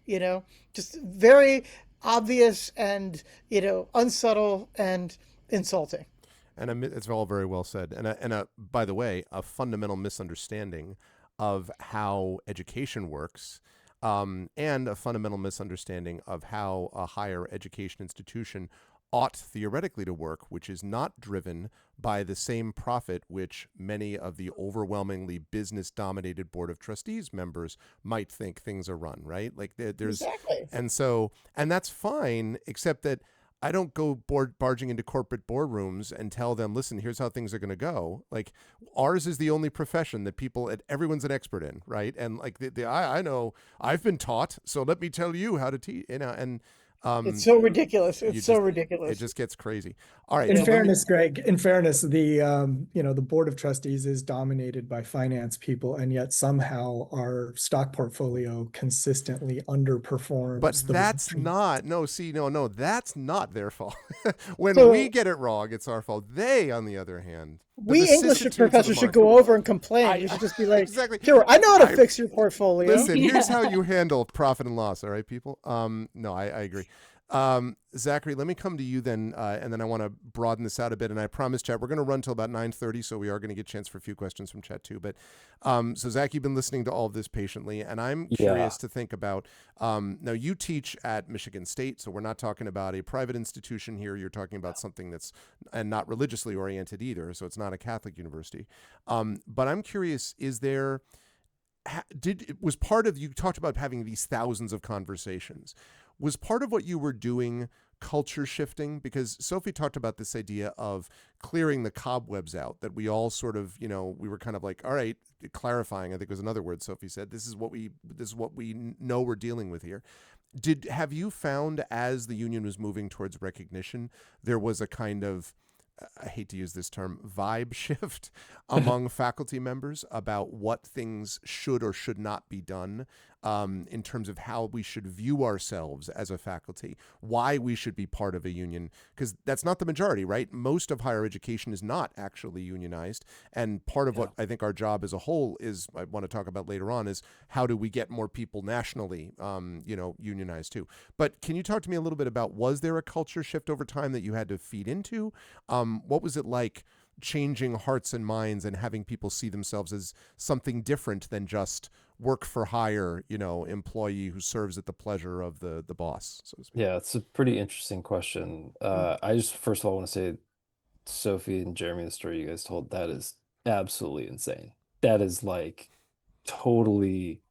just very obvious and, unsubtle and insulting. And it's all very well said. And by the way, a fundamental misunderstanding of how education works, and a fundamental misunderstanding of how a higher education institution ought theoretically to work, which is not driven by the same profit which many of the overwhelmingly business-dominated board of trustees members might think things are run, right? Like there's, Exactly. and that's fine, except that I don't go barging into corporate boardrooms and tell them, listen, here's how things are going to go. Like ours is the only profession that everyone's an expert in, right? And like I know I've been taught, so let me tell you how to teach, and It's so ridiculous. It's so it ridiculous. just gets crazy. All right. In so fairness, Greg, the board of trustees is dominated by finance people, and yet somehow our stock portfolio consistently underperforms. But the that's mainstream. no, that's not their fault. When So- we get it wrong, it's our fault. They, on the other hand, the We English vicissitudes of the professors should market. go over and complain. We should just be like, Exactly. here, I know how to I- fix your portfolio. Listen, here's Yeah. how you handle profit and loss. All right, people. No, I agree. Zachary, let me come to you then, and then I want to broaden this out a bit. And I promise, chat, we're going to run till about 9:30, so we are going to get a chance for a few questions from chat too. But so Zach, you've been listening to all of this patiently, and I'm curious to think about. Now, you teach at Michigan State, so we're not talking about a private institution here. You're talking about something that's and not religiously oriented either, so it's not a Catholic university. But I'm curious: is there was part of you talked about having these thousands of conversations? Was part of what you were doing culture shifting? Because Sophie talked about this idea of clearing the cobwebs out, that we all sort of, we were kind of like, all right, clarifying, I think was another word Sophie said, this is what we know we're dealing with here. Have you found as the union was moving towards recognition, there was a kind of, I hate to use this term, vibe shift among faculty members about what things should or should not be done, in terms of how we should view ourselves as a faculty, why we should be part of a union? Because that's not the majority, right? Most of higher education is not actually unionized. And part of what I think our job as a whole is, I want to talk about later on, is how do we get more people nationally, unionized too. But can you talk to me a little bit about, was there a culture shift over time that you had to feed into? What was it like changing hearts and minds and having people see themselves as something different than just work for hire, employee who serves at the pleasure of the boss, so to speak? Yeah, it's a pretty interesting question. I just first of all want to say, Sophie and Jeremy, the story you guys told, that is absolutely insane. That is like totally,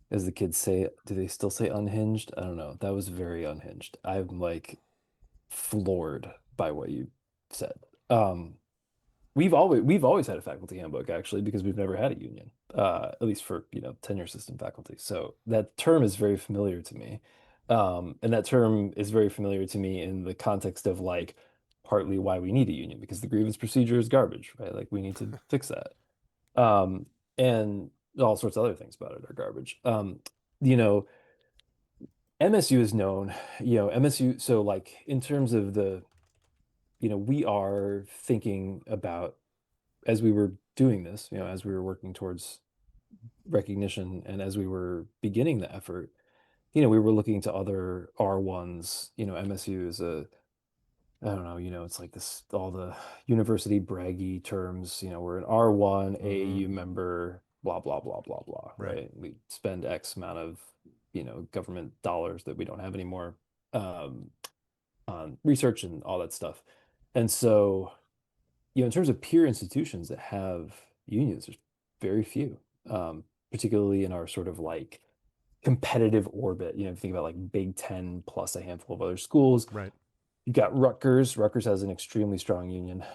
as the kids say, do they still say unhinged? I don't know. That was very unhinged. I'm like floored by what you said. We've always had a faculty handbook, actually, because we've never had a union, at least for tenure system faculty. So that term is very familiar to me, and that term is very familiar to me in the context of like partly why we need a union, because the grievance procedure is garbage, right? Like we need to fix that, and all sorts of other things about it are garbage. MSU is known, MSU. So like in terms of the we are thinking about, as we were doing this, as we were working towards recognition and as we were beginning the effort, we were looking to other R1s. MSU is I don't know, it's like this, all the university braggy terms, we're an R1 AAU member, blah, blah, blah, blah, blah, right? We spend X amount of, government dollars that we don't have anymore, on research and all that stuff. And so, in terms of peer institutions that have unions, there's very few, particularly in our sort of like competitive orbit. If you think about like Big Ten plus a handful of other schools. Right. You've got Rutgers. Rutgers has an extremely strong union.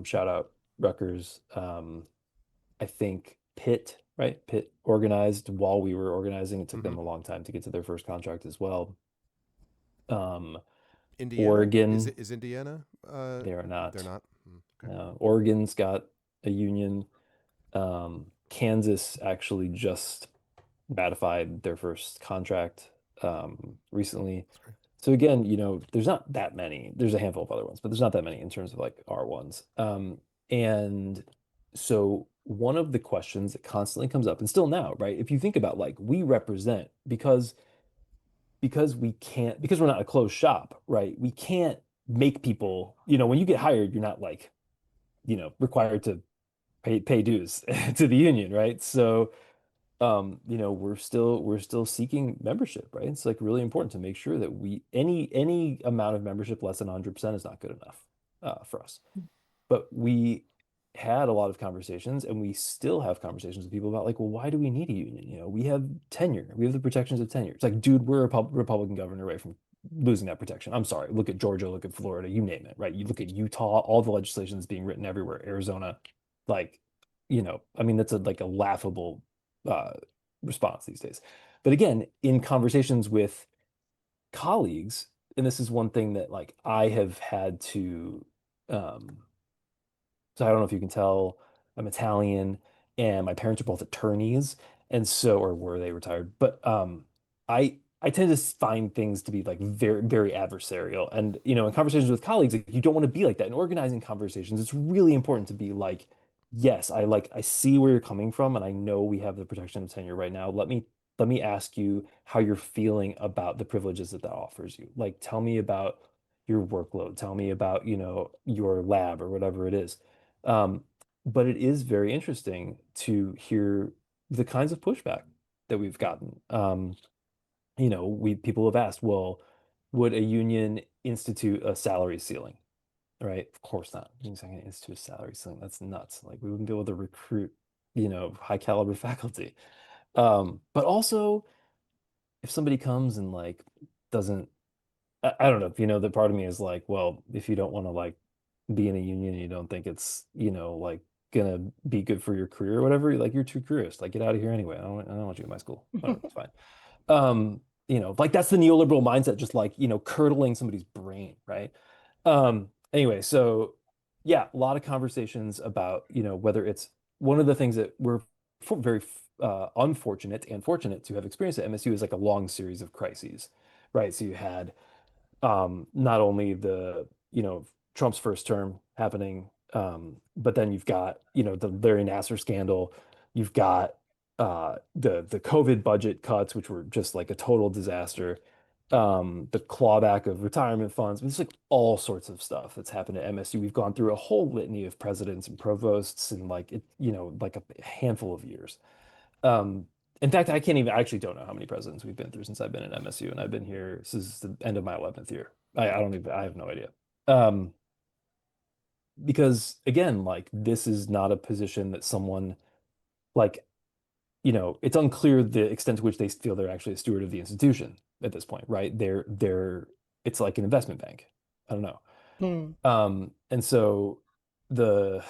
Shout out Rutgers. I think Pitt, right? Pitt organized while we were organizing. It took them a long time to get to their first contract as well. Indiana? Oregon, Is Indiana? they are not. They're not. Okay. No, Oregon's got a union. Kansas actually just ratified their first contract recently. That's great. So again, there's not that many. There's a handful of other ones, but there's not that many in terms of like our ones. And so one of the questions that constantly comes up, and still now, right? If you think about like we represent because we're not a closed shop, right? We can't make people, when you get hired, you're not like, required to pay dues to the union, right? So we're still seeking membership, right? It's like really important to make sure that any amount of membership less than 100% is not good enough for us. But we had a lot of conversations, and we still have conversations with people about like, well, why do we need a union? We have tenure, we have the protections of tenure. It's like, dude, we're a Republican governor away from losing that protection. I'm sorry. Look at Georgia, look at Florida, you name it, right? You look at Utah, all the legislation that's being written everywhere, Arizona, like, I mean, that's like a laughable response these days. But again, in conversations with colleagues, and this is one thing that like I have had to so I don't know if you can tell, I'm Italian and my parents are both attorneys. And so, or were they retired? But I tend to find things to be like very, very adversarial. And, in conversations with colleagues, like, you don't want to be like that. In organizing conversations, it's really important to be like, yes, I see where you're coming from, and I know we have the protection of tenure right now. Let me ask you how you're feeling about the privileges that offers you. Like, tell me about your workload. Tell me about, your lab or whatever it is. But it is very interesting to hear the kinds of pushback that we've gotten. People have asked, well, would a union institute a salary ceiling? Right? Of course not. Union's not going to institute a salary ceiling. That's nuts. Like, we wouldn't be able to recruit, high caliber faculty. But also, if somebody comes and like doesn't, I don't know, the part of me is like, well, if you don't want to like be in a union and you don't think it's, like gonna be good for your career or whatever, like you're too careerist, like get out of here anyway. I don't want you in my school. Whatever, it's fine. Like that's the neoliberal mindset, just like, curdling somebody's brain, right? Anyway, so yeah, a lot of conversations about, whether it's one of the things that we're very unfortunate and fortunate to have experienced at MSU is like a long series of crises, right? So you had not only the Trump's first term happening, but then you've got the Larry Nassar scandal, you've got the COVID budget cuts, which were just like a total disaster, the clawback of retirement funds. It's like all sorts of stuff that's happened at MSU. We've gone through a whole litany of presidents and provosts in like like a handful of years. In fact, I actually don't know how many presidents we've been through since I've been at MSU, and I've been here since the end of my 11th year. I have no idea. Because again, like this is not a position that someone like, it's unclear the extent to which they feel they're actually a steward of the institution at this point, right? It's like an investment bank. I don't know. And so the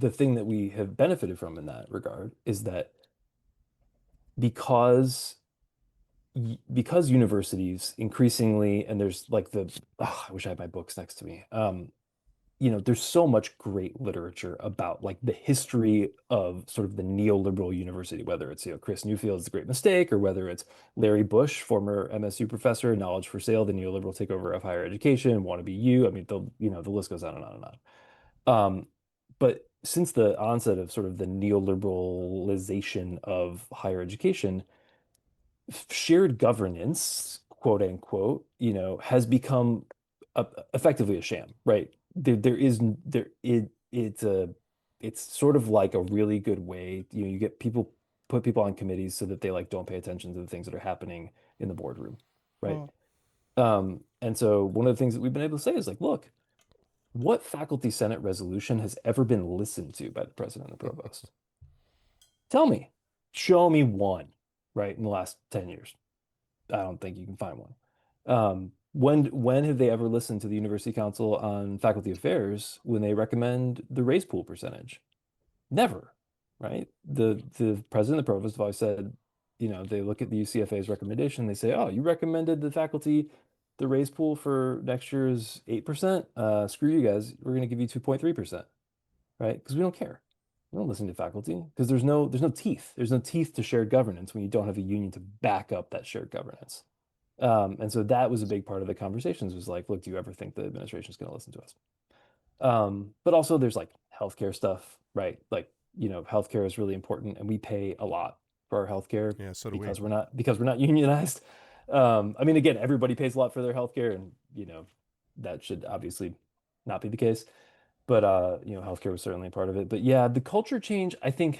thing that we have benefited from in that regard is that because universities increasingly, and there's like I wish I had my books next to me. There's so much great literature about like the history of sort of the neoliberal university, whether it's, Chris Newfield's The Great Mistake, or whether it's Larry Bush, former MSU professor, Knowledge for Sale, the neoliberal takeover of higher education, Want to Be You. I mean, the list goes on and on and on. But since the onset of sort of the neoliberalization of higher education, shared governance, quote unquote, has become effectively a sham, right? It's sort of like a really good way, you put people on committees so that they like don't pay attention to the things that are happening in the boardroom, right? And so one of the things that we've been able to say is like, look, what faculty senate resolution has ever been listened to by the president and the provost? Tell me, show me one, right, in the last 10 years. I don't think you can find one. When have they ever listened to the University Council on Faculty Affairs when they recommend the raise pool percentage? Never, right? The president and the provost have always said, they look at the UCFA's recommendation, they say, oh, you recommended the faculty the raise pool for next year is 8%. Screw you guys. We're going to give you 2.3%, right? Because we don't care. We don't listen to faculty because there's no teeth. There's no teeth to shared governance when you don't have a union to back up that shared governance. And so that was a big part of the conversations, was like, look, do you ever think the administration is going to listen to us? But also there's like healthcare stuff, right? Like, healthcare is really important, and we pay a lot for our healthcare Yeah, so do we. because we're not unionized. I mean, again, everybody pays a lot for their healthcare, and that should obviously not be the case. But healthcare was certainly a part of it. But yeah, the culture change, I think,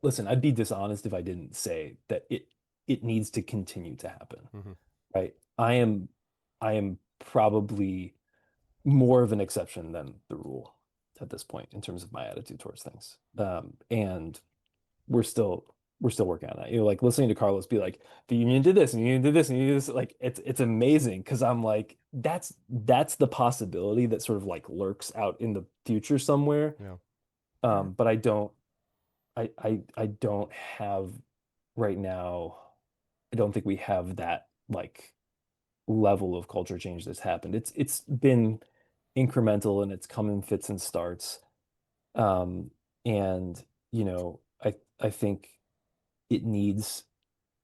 listen, I'd be dishonest if I didn't say that it needs to continue to happen. Mhm. Right? I am probably more of an exception than the rule at this point in terms of my attitude towards things. And we're still working on that. Like listening to Carlos be like, the union did this and the union did this and you did this. Like it's amazing, because I'm like, that's the possibility that sort of like lurks out in the future somewhere. Yeah. But I don't have right now. I don't think we have that like level of culture change that's happened. It's been incremental, and it's come in fits and starts. And I think it needs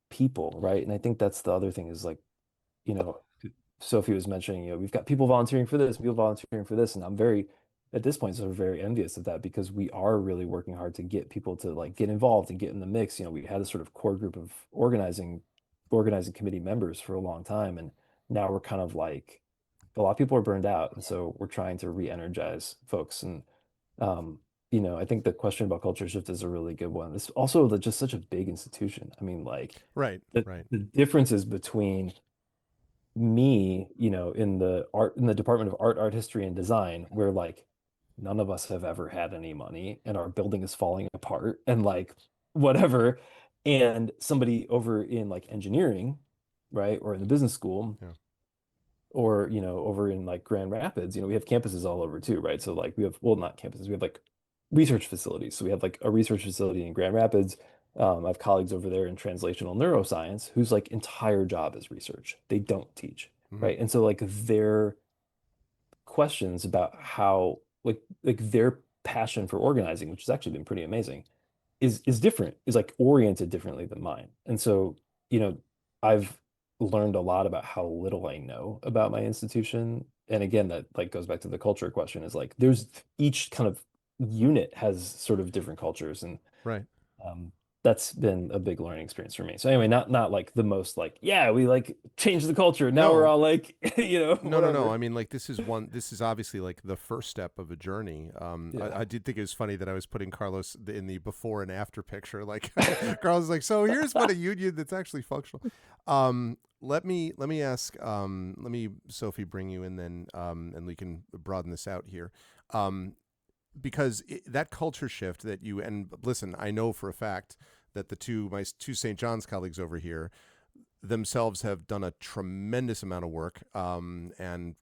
people, right? And I think that's the other thing is like, Sophie was mentioning, we've got people volunteering for this, people volunteering for this, and I'm at this point, sort of very envious of that, because we are really working hard to get people to like get involved and get in the mix. We had a sort of core group of organizing committee members for a long time, and now we're kind of like, a lot of people are burned out, and so we're trying to re-energize folks. And I think the question about culture shift is a really good one. It's also just such a big institution. I mean, like, Right. the differences between me, in the Department of Art History, and Design, where like none of us have ever had any money and our building is falling apart and like whatever, and somebody over in like engineering, right, or in the business school. Yeah. Or over in like Grand Rapids, we have campuses all over too, right? So like we have, well, not campuses, we have like research facilities. So we have like a research facility in Grand Rapids. I have colleagues over there in translational neuroscience whose like entire job is research. They don't teach, Mhm. right? And so like their questions about how like their passion for organizing, which has actually been pretty amazing, is different, is like oriented differently than mine. And so, I've learned a lot about how little I know about my institution. And again, that like goes back to the culture question, is like there's each kind of unit has sort of different cultures, and Right. that's been a big learning experience for me. So anyway, not like the most like, yeah, we like changed the culture. Now we're No. all like, No. whatever. I mean, like this is obviously like the first step of a journey. Yeah. I did think it was funny that I was putting Carlos in the before and after picture. Like Carlos is like, so here's what a union that's actually functional. Let me ask. Let me, Sophie, bring you in then, and we can broaden this out here. Because that culture shift that you, and listen, I know for a fact that my two St. John's colleagues over here themselves have done a tremendous amount of work, and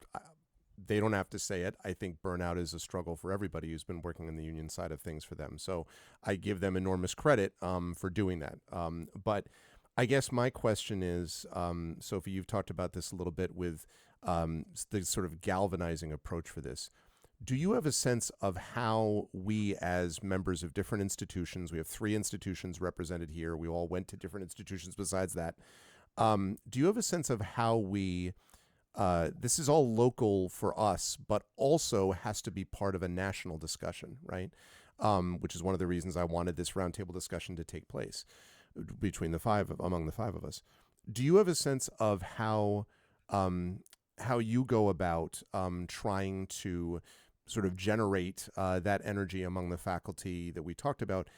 they don't have to say it. I think burnout is a struggle for everybody who's been working in the union side of things for them. So I give them enormous credit for doing that. But I guess my question is, Sophie, you've talked about this a little bit with the sort of galvanizing approach for this. Do you have a sense of how we, as members of different institutions, we have 3 institutions represented here, we all went to different institutions besides that, do you have a sense of how we, this is all local for us, but also has to be part of a national discussion, right? Which is one of the reasons I wanted this roundtable discussion to take place among the 5 of us. Do you have a sense of how you go about trying to sort of generate that energy among the faculty that we talked about?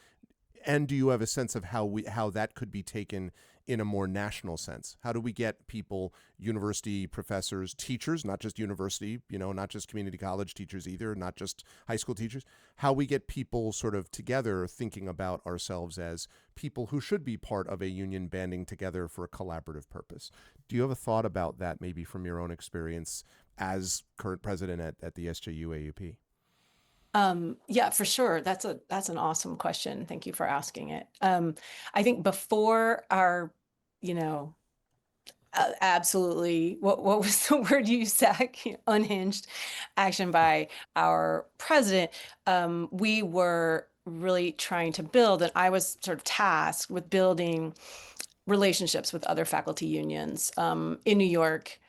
And do you have a sense of how that could be taken in a more national sense? How do we get people, university professors, teachers, not just university, not just community college teachers either, not just high school teachers, how we get people sort of together thinking about ourselves as people who should be part of a union banding together for a collaborative purpose? Do you have a thought about that, maybe from your own experience as current president at the SJU-AAUP? Yeah, for sure. That's an awesome question. Thank you for asking it. I think before our, Absolutely. What was the word you used, Zach? Unhinged action by our president. We were really trying to build, and I was sort of tasked with building relationships with other faculty unions in New York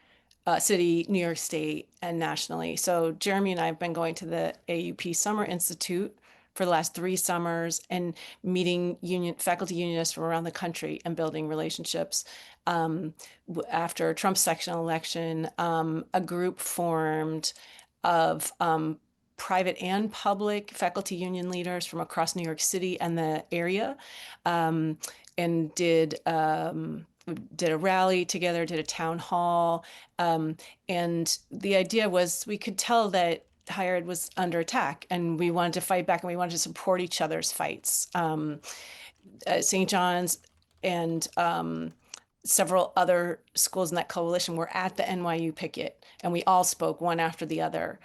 City, New York State, and nationally. So Jeremy and I have been going to the AUP Summer Institute for the last 3 summers and meeting faculty unionists from around the country and building relationships. After Trump's sectional election, a group formed of private and public faculty union leaders from across New York City and the area, and did a rally together, did a town hall, and the idea was we could tell that higher ed was under attack, and we wanted to fight back, and we wanted to support each other's fights. St. John's and several other schools in that coalition were at the NYU picket, and we all spoke one after the other.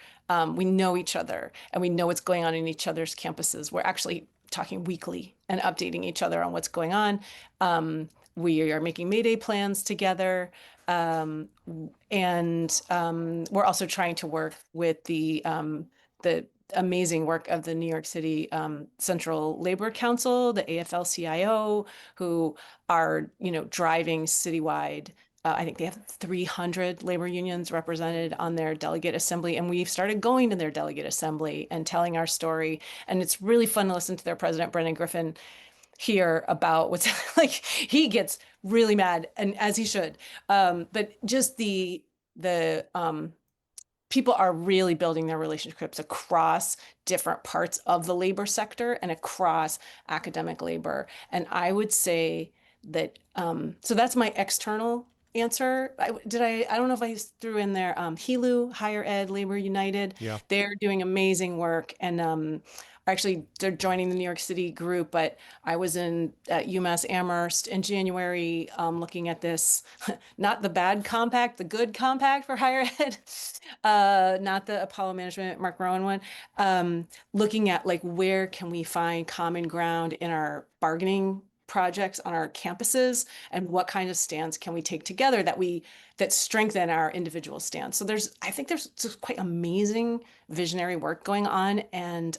We know each other, and we know what's going on in each other's campuses. We're actually talking weekly and updating each other on what's going on. We are making Mayday plans together. And we're also trying to work with the amazing work of the New York City Central Labor Council, the AFL-CIO, who are, driving citywide. I think they have 300 labor unions represented on their delegate assembly, and we've started going to their delegate assembly and telling our story. And it's really fun to listen to their president, Brendan Griffin, hear about what's like. He gets really mad, and as he should. But just the people are really building their relationships across different parts of the labor sector and across academic labor. And I would say that, so that's my external answer. I don't know if I threw in there, HELU, Higher Ed Labor United. Yeah. They're doing amazing work. And actually, they're joining the New York City group, but I was at UMass Amherst in January looking at this, not the bad compact, the good compact for higher ed, not the Apollo Management, Mark Rowan one, looking at like where can we find common ground in our bargaining projects on our campuses, and what kind of stands can we take together that strengthen our individual stands. So I think there's just quite amazing visionary work going on, and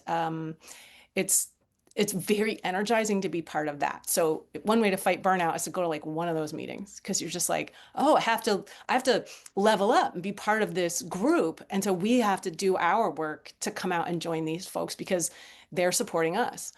it's very energizing to be part of that. So one way to fight burnout is to go to like one of those meetings, because you're just like, oh, I have to level up and be part of this group. And so we have to do our work to come out and join these folks because they're supporting us.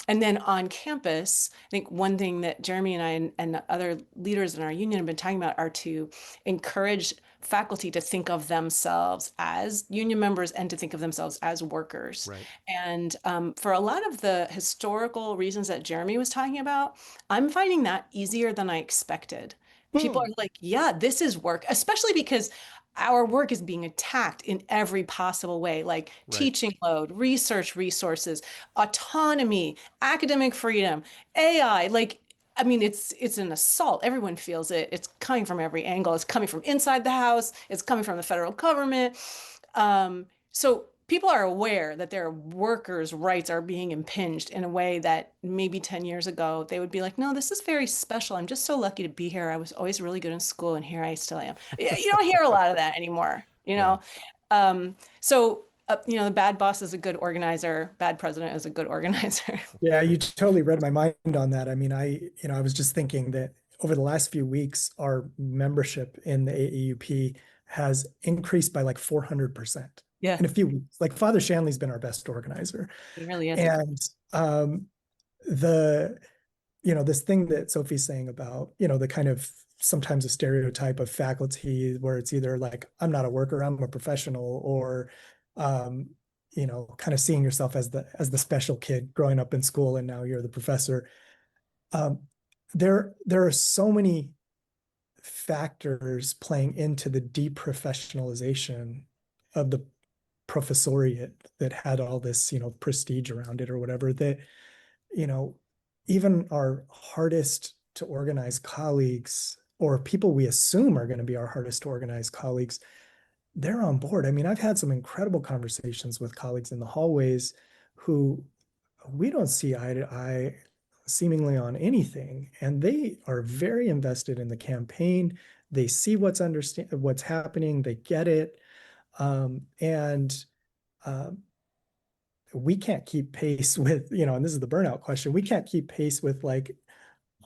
And then on campus, I think one thing that Jeremy and I and other leaders in our union have been talking about are to encourage faculty to think of themselves as union members and to think of themselves as workers. Right. And for a lot of the historical reasons that Jeremy was talking about, I'm finding that easier than I expected. People are like, yeah, this is work, especially because our work is being attacked in every possible way, like teaching load, research resources, autonomy, academic freedom, AI. Like, I mean, it's an assault. Everyone feels it. It's coming from every angle. It's coming from inside the house. It's coming from the federal government. So people are aware that their workers' rights are being impinged in a way that maybe 10 years ago they would be like, no, this is very special. I'm just so lucky to be here. I was always really good in school, and here I still am. You don't hear a lot of that anymore, you know? So the bad boss is a good organizer. Bad president is a good organizer. Yeah, you totally read my mind on that. I mean, I was just thinking that over the last few weeks, our membership in the AAUP has increased by like 400%. Yeah. In a few weeks. Like Father Shanley's been our best organizer. It really is. And this thing that Sophie's saying about, the kind of sometimes a stereotype of faculty where it's either like, I'm not a worker, I'm a professional, or kind of seeing yourself as the special kid growing up in school and now you're the professor. There are so many factors playing into the deprofessionalization of the professoriate that had all this, prestige around it or whatever, that, even our hardest to organize colleagues, or people we assume are going to be our hardest to organize colleagues, they're on board. I mean, I've had some incredible conversations with colleagues in the hallways who we don't see eye to eye seemingly on anything, and they are very invested in the campaign. They see what's happening, they get it. And we can't keep pace with, and this is the burnout question, we can't keep pace with like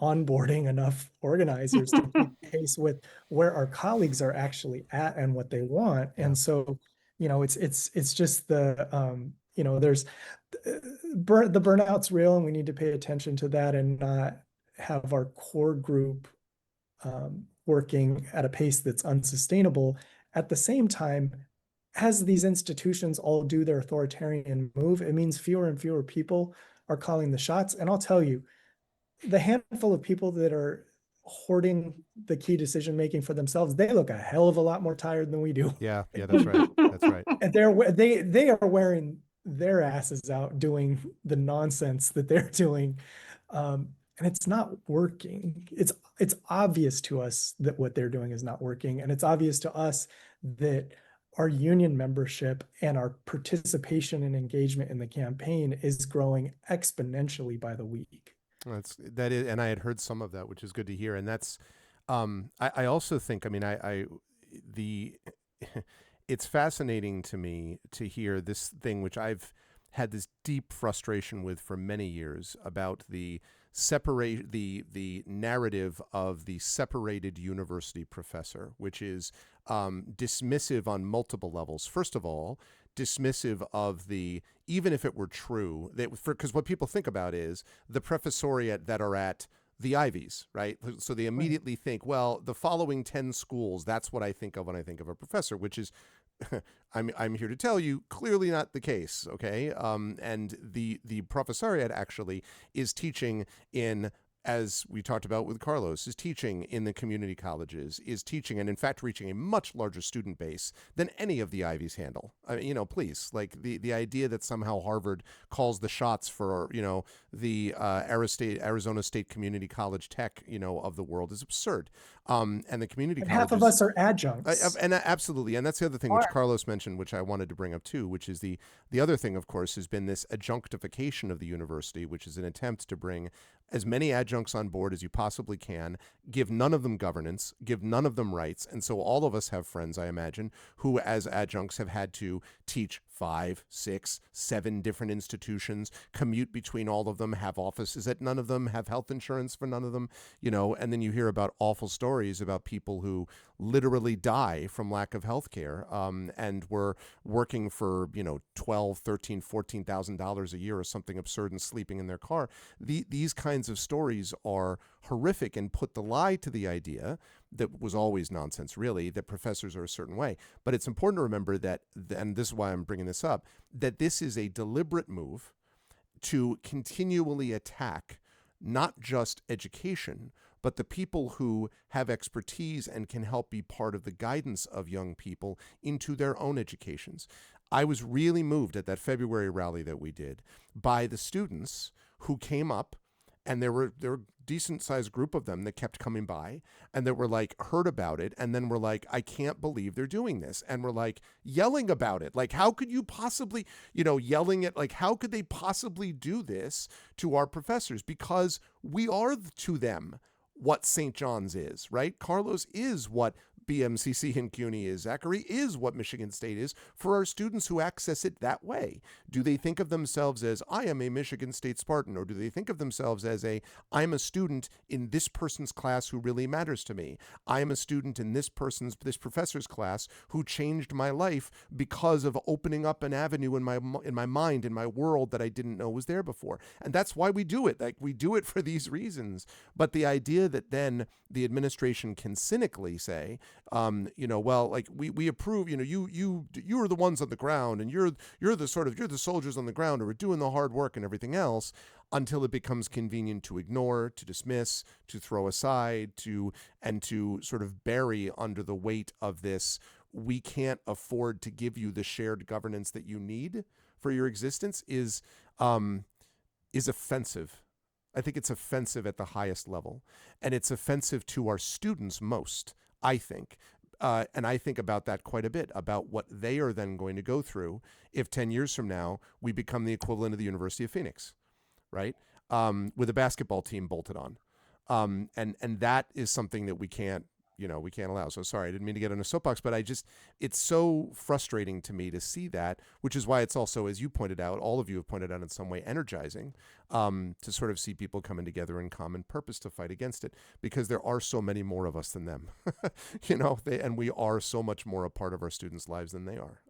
onboarding enough organizers to keep pace with where our colleagues are actually at and what they want. Yeah. And so, it's just there's the burnout's real, and we need to pay attention to that and not have our core group working at a pace that's unsustainable. At the same time, as these institutions all do their authoritarian move, it means fewer and fewer people are calling the shots. And I'll tell you, the handful of people that are hoarding the key decision making for themselves, they look a hell of a lot more tired than we do. Yeah, that's right. That's right. And they are wearing their asses out doing the nonsense that they're doing. And it's not working. It's obvious to us that what they're doing is not working. And it's obvious to us that our union membership and our participation and engagement in the campaign is growing exponentially by the week. That is, and I had heard some of that, which is good to hear. And that's, I also think, it's fascinating to me to hear this thing, which I've had this deep frustration with for many years, about the narrative of the separated university professor, which is dismissive on multiple levels. First of all, dismissive of even if it were true, because what people think about is the professoriate that are at the Ivies, right? So they immediately think, well, the following 10 schools, that's what I think of when I think of a professor, which is, I'm here to tell you, clearly not the case, okay? And the professoriate actually is teaching in, as we talked about with Carlos, is teaching in the community colleges, is teaching and in fact reaching a much larger student base than any of the Ivies handle. Please, like the idea that somehow Harvard calls the shots for, the Arizona State Community College Tech, of the world is absurd. And the community colleges, half of us are adjuncts. and absolutely. And that's the other thing which Carlos mentioned, which I wanted to bring up too, which is the other thing, of course, has been this adjunctification of the university, which is an attempt to bring as many adjuncts on board as you possibly can, give none of them governance, give none of them rights. And so all of us have friends, I imagine, who as adjuncts have had to teach 5, 6, 7 different institutions, commute between all of them, have offices at none of them, have health insurance for none of them, and then you hear about awful stories about people who literally die from lack of health care, and were working for, $12,000, $13,000, $14,000 a year or something absurd and sleeping in their car. These kinds of stories are horrific and put the lie to the idea that was always nonsense, really, that professors are a certain way. But it's important to remember that, and this is why I'm bringing this up, that this is a deliberate move to continually attack not just education, but the people who have expertise and can help be part of the guidance of young people into their own educations. I was really moved at that February rally that we did by the students who came up, and there were a decent sized group of them that kept coming by and that were like, heard about it, and then were like, I can't believe they're doing this, and were like yelling about it. Like, how could you possibly, yelling at, like, how could they possibly do this to our professors? Because we are to them what St. John's is, right? Carlos is what BMCC and CUNY is. Zachary is what Michigan State is for our students who access it that way. Do they think of themselves as, I am a Michigan State Spartan? Or do they think of themselves as I'm a student in this person's class who really matters to me? I am a student in this professor's class who changed my life because of opening up an avenue in my mind, in my world that I didn't know was there before. And that's why we do it. Like, we do it for these reasons. But the idea that then the administration can cynically say, well, like we approve, you are the ones on the ground, and you're the soldiers on the ground who are doing the hard work and everything else, until it becomes convenient to ignore, to dismiss, to throw aside, and to sort of bury under the weight of this. We can't afford to give you the shared governance that you need for your existence is offensive. I think it's offensive at the highest level, and it's offensive to our students most, I think. And I think about that quite a bit, about what they are then going to go through if 10 years from now we become the equivalent of the University of Phoenix, right? with a basketball team bolted on. And that is something that we can't allow. So sorry, I didn't mean to get on a soapbox, but it's so frustrating to me to see that, which is why it's also, as you pointed out, all of you have pointed out in some way, energizing, to sort of see people coming together in common purpose to fight against it, because there are so many more of us than them, and we are so much more a part of our students' lives than they are.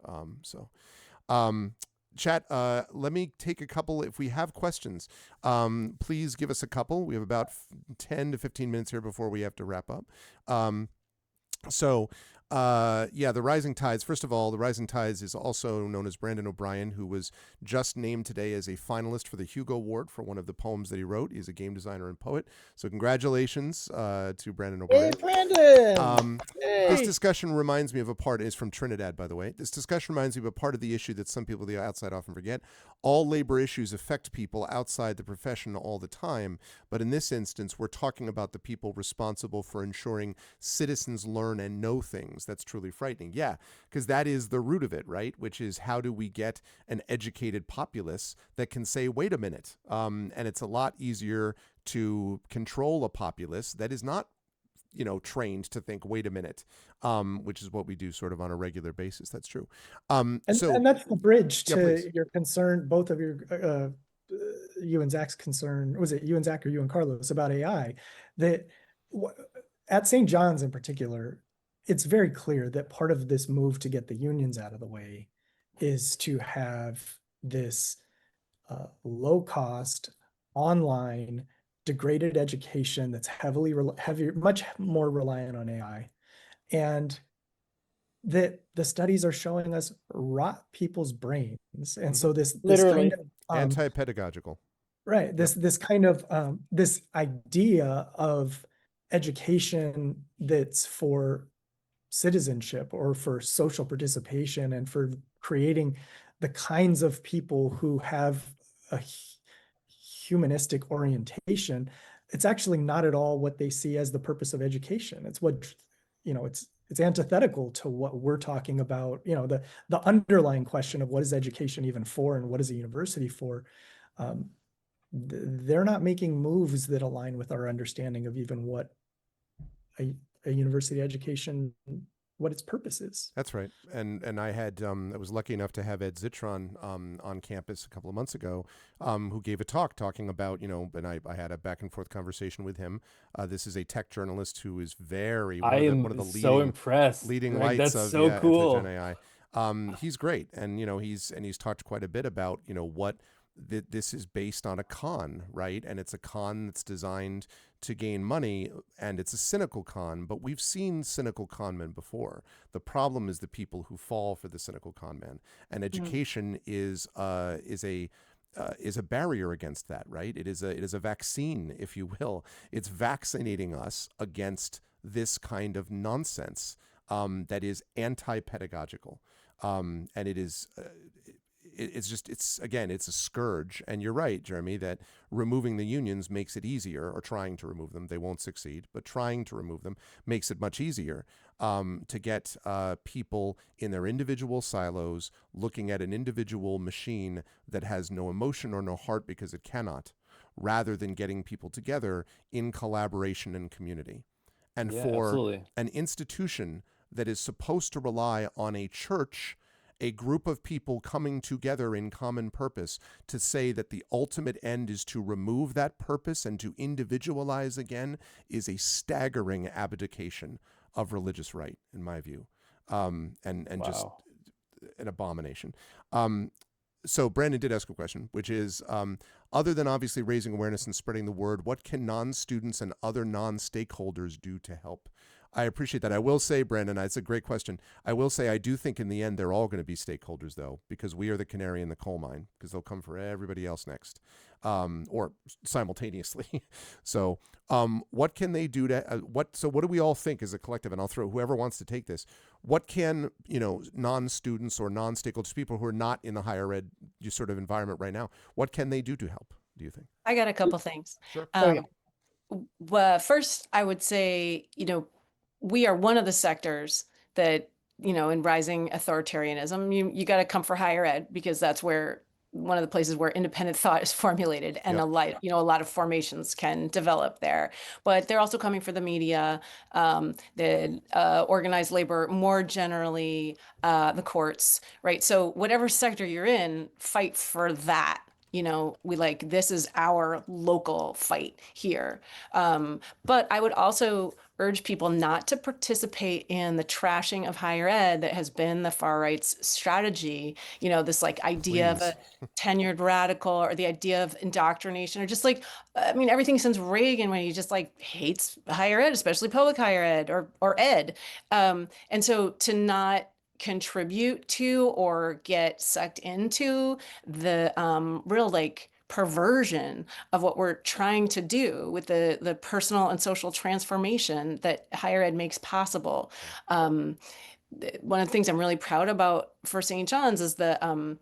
Chat, let me take a couple. If we have questions, please give us a couple. We have about 10 to 15 minutes here before we have to wrap up. The Rising Tides. First of all, the Rising Tides is also known as Brandon O'Brien, who was just named today as a finalist for the Hugo Award for one of the poems that he wrote. He's a game designer and poet. So congratulations to Brandon O'Brien. Hey, Brandon! This discussion reminds me of a part, is from Trinidad, by the way. This discussion reminds me of a part of the issue that some people on the outside often forget. All labor issues affect people outside the profession all the time, but in this instance, we're talking about the people responsible for ensuring citizens learn and know things. That's truly frightening. Yeah, because that is the root of it, right? Which is, how do we get an educated populace that can say, wait a minute? And it's a lot easier to control a populace that is not trained to think, wait a minute, which is what we do sort of on a regular basis. That's true. And that's the bridge to please. your concern, both of your, you and Zach's concern. Was it you and Zach or you and Carlos about AI? That at St. John's in particular, it's very clear that part of this move to get the unions out of the way is to have this low cost, online, degraded education that's much more reliant on AI. And that the studies are showing us rot people's brains. And so this Literally. kind of, anti-pedagogical. right. This kind of, this idea of education that's for citizenship or for social participation and for creating the kinds of people who have a humanistic orientation, it's actually not at all what they see as the purpose of education. It's what, it's antithetical to what we're talking about, the underlying question of what is education even for and what is a university for. They're not making moves that align with our understanding of even what a university education, what its purpose is. That's right. And I had, I was lucky enough to have Ed Zitron on campus a couple of months ago, who gave a talk talking about, and I had a back and forth conversation with him. This is a tech journalist who is one of the leading, so impressed. leading Greg, lights that's of so cool. Gen AI. He's great. And, he's talked quite a bit about, what this is based on a con, right? And it's a con that's designed to gain money, and it's a cynical con, but we've seen cynical con men before. The problem is the people who fall for the cynical con man, and education is a barrier against that, right? It is a vaccine, if you will. It's vaccinating us against this kind of nonsense that is anti-pedagogical, and it is. It's a scourge. And you're right, Jeremy, that removing the unions makes it easier, or trying to remove them. They won't succeed, but trying to remove them makes it much easier to get people in their individual silos looking at an individual machine that has no emotion or no heart because it cannot, rather than getting people together in collaboration and community. And for absolutely. An institution that is supposed to rely on a church, a group of people coming together in common purpose, to say that the ultimate end is to remove that purpose and to individualize again, is a staggering abdication of religious right, in my view, and Wow. just an abomination. So Brandon did ask a question, which is, other than obviously raising awareness and spreading the word, what can non-students and other non-stakeholders do to help? I appreciate that. I will say, Brandon, it's a great question. I will say I do think in the end they're all going to be stakeholders, though, because we are the canary in the coal mine, because they'll come for everybody else next, or simultaneously. So what can they do to what do we all think as a collective? And I'll throw whoever wants to take this. What can non-students or non-stakeholders, people who are not in the higher ed sort of environment right now, what can they do to help, do you think? I got a couple things. Sure. Well, first, I would say, we are one of the sectors that, in rising authoritarianism, you got to come for higher ed, because that's where one of the places where independent thought is formulated, and Yep. a lot of formations can develop there. But they're also coming for the media, the organized labor, more generally, the courts, right? So whatever sector you're in, fight for that. This is our local fight here. But I would also urge people not to participate in the trashing of higher ed that has been the far right's strategy. This idea of Please. a tenured radical, or the idea of indoctrination, or just everything since Reagan, when he just hates higher ed, especially public higher ed or ed. And so to not contribute to or get sucked into the real perversion of what we're trying to do with the personal and social transformation that higher ed makes possible. One of the things I'm really proud about for St. John's is the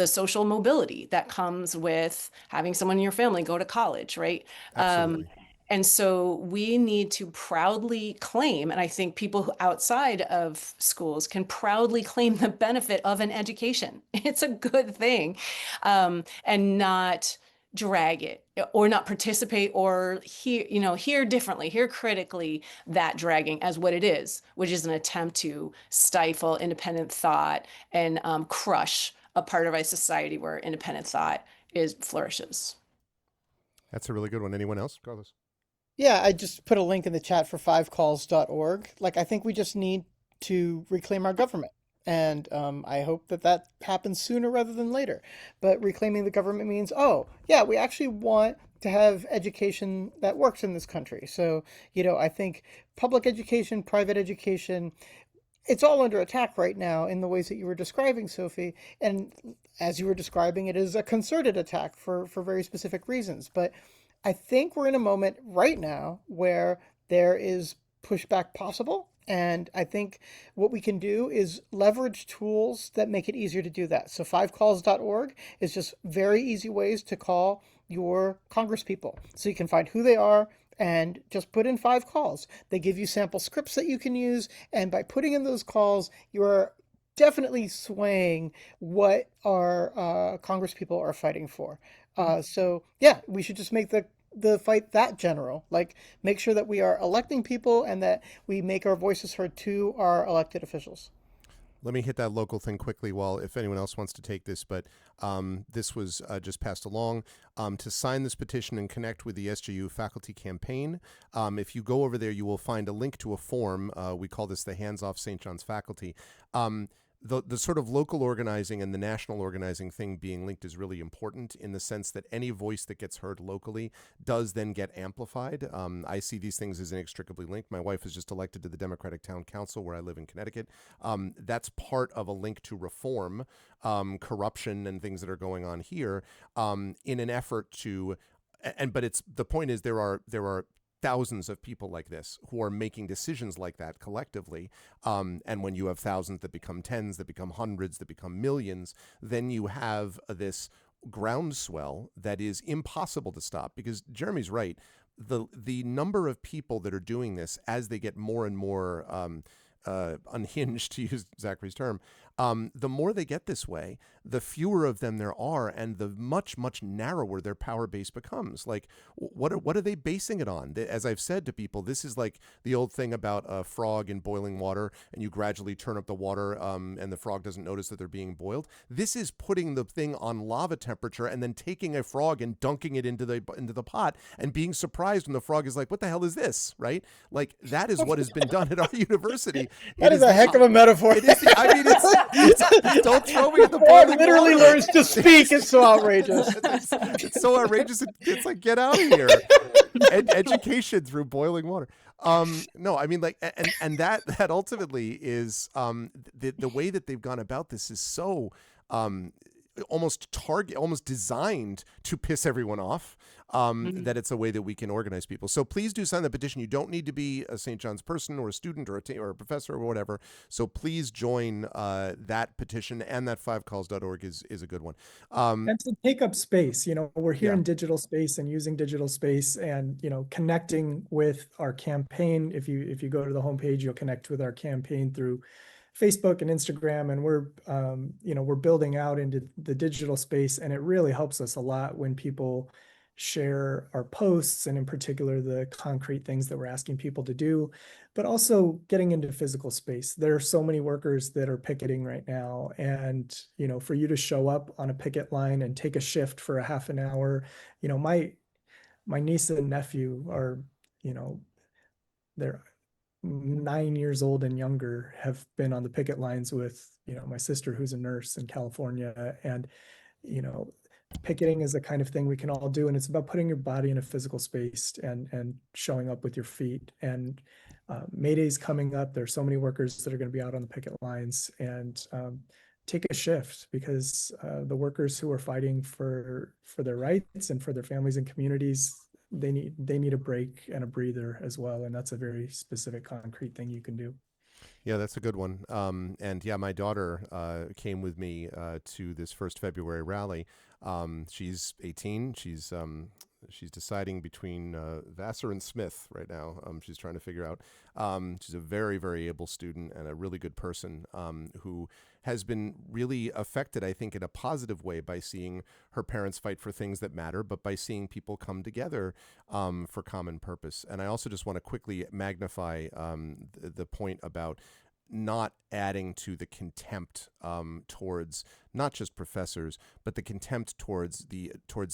social mobility that comes with having someone in your family go to college, right? Absolutely. And so we need to proudly claim, and I think people outside of schools can proudly claim the benefit of an education. It's a good thing, and not drag it or not participate or hear differently, hear critically that dragging as what it is, which is an attempt to stifle independent thought and crush a part of our society where independent thought flourishes. That's a really good one. Anyone else, Carlos? Yeah, I just put a link in the chat for 5calls.org. I think we just need to reclaim our government. And I hope that happens sooner rather than later. But reclaiming the government means, we actually want to have education that works in this country. So, I think public education, private education, it's all under attack right now in the ways that you were describing, Sophie. And as you were describing, it is a concerted attack for very specific reasons. But I think we're in a moment right now where there is pushback possible. And I think what we can do is leverage tools that make it easier to do that. So 5calls.org is just very easy ways to call your congresspeople. So you can find who they are and just put in 5 calls. They give you sample scripts that you can use. And by putting in those calls, you are definitely swaying what our congresspeople are fighting for. We should just make the fight that general, make sure that we are electing people and that we make our voices heard to our elected officials. Let me hit that local thing quickly if anyone else wants to take this, but this was just passed along. To sign this petition and connect with the SJU faculty campaign, if you go over there, you will find a link to a form. We call this the Hands Off St. John's Faculty. The sort of local organizing and the national organizing thing being linked is really important in the sense that any voice that gets heard locally does then get amplified. I see these things as inextricably linked. My wife is just elected to the Democratic Town Council where I live in Connecticut. That's part of a link to reform corruption and things that are going on here in an effort to, but the point is there are thousands of people like this who are making decisions like that collectively. And when you have thousands that become tens, that become hundreds, that become millions, then you have this groundswell that is impossible to stop. Because Jeremy's right. The number of people that are doing this as they get more and more unhinged, to use Zachary's term, the more they get this way, the fewer of them there are, and the much, much narrower their power base becomes. What are they basing it on? As I've said to people, this is like the old thing about a frog in boiling water, and you gradually turn up the water, and the frog doesn't notice that they're being boiled. This is putting the thing on lava temperature and then taking a frog and dunking it into the pot and being surprised when the frog is like, "What the hell is this?" Right? That is what has been done at our university. That is a heck of a metaphor. It is. It's don't throw me in the boiling literally water. learns to speak. It's so outrageous. It's so outrageous. It's like, get out of here. Education through boiling water. No, I mean, and that ultimately is the way that they've gone about this is so almost designed to piss everyone off. That it's a way that we can organize people. So please do sign the petition. You don't need to be a St. John's person or a student or a professor or whatever. So please join that petition, and that 5calls.org is a good one. And to take up space, we're here in digital space and using digital space and, connecting with our campaign. If you go to the homepage, you'll connect with our campaign through Facebook and Instagram, and we're we're building out into the digital space, and it really helps us a lot when people share our posts, and in particular the concrete things that we're asking people to do, but also getting into physical space. There are so many workers that are picketing right now, and for you to show up on a picket line and take a shift for a half an hour, my niece and nephew are, they're 9 years old and younger, have been on the picket lines with, my sister who's a nurse in California. And, picketing is the kind of thing we can all do. And it's about putting your body in a physical space and showing up with your feet. And May Day's coming up. There's so many workers that are going to be out on the picket lines, and take a shift, because the workers who are fighting for their rights and for their families and communities, they need a break and a breather as well. And that's a very specific, concrete thing you can do. Yeah, that's a good one. And yeah, my daughter came with me to this first February rally. She's 18. She's deciding between Vassar and Smith right now. She's trying to figure out. She's a very, very able student and a really good person who has been really affected, I think, in a positive way by seeing her parents fight for things that matter, but by seeing people come together for common purpose. And I also just want to quickly magnify the point about not adding to the contempt towards not just professors, but the contempt towards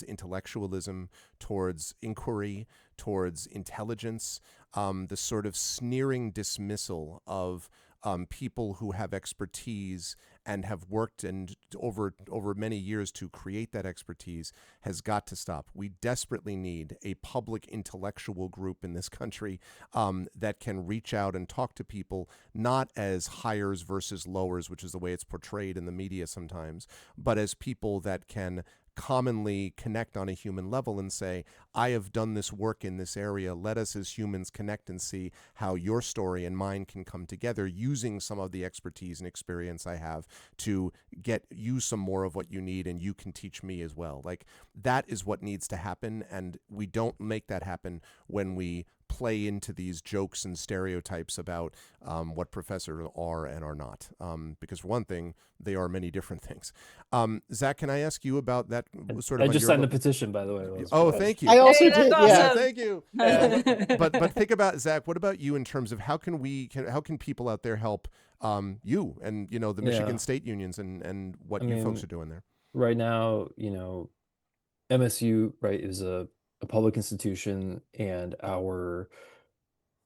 intellectualism, towards inquiry, towards intelligence, the sort of sneering dismissal of people who have expertise and have worked and over many years to create that expertise has got to stop. We desperately need a public intellectual group in this country that can reach out and talk to people, not as hires versus lowers, which is the way it's portrayed in the media sometimes, but as people that can commonly connect on a human level and say, I have done this work in this area. Let us as humans connect and see how your story and mine can come together using some of the expertise and experience I have to get you some more of what you need, and you can teach me as well. Like, that is what needs to happen, and we don't make that happen when we play into these jokes and stereotypes about what professors are and are not. Because for one thing, they are many different things. Zach, can I ask you about that sort of? I just signed the petition, by the way. Oh, thank you. I also Hey, that's did, awesome. yeah. Thank you. But think about, Zach, what about you in terms of how can people out there help you and the Michigan State unions and what you folks are doing there? Right now, MSU, right, is a public institution, and our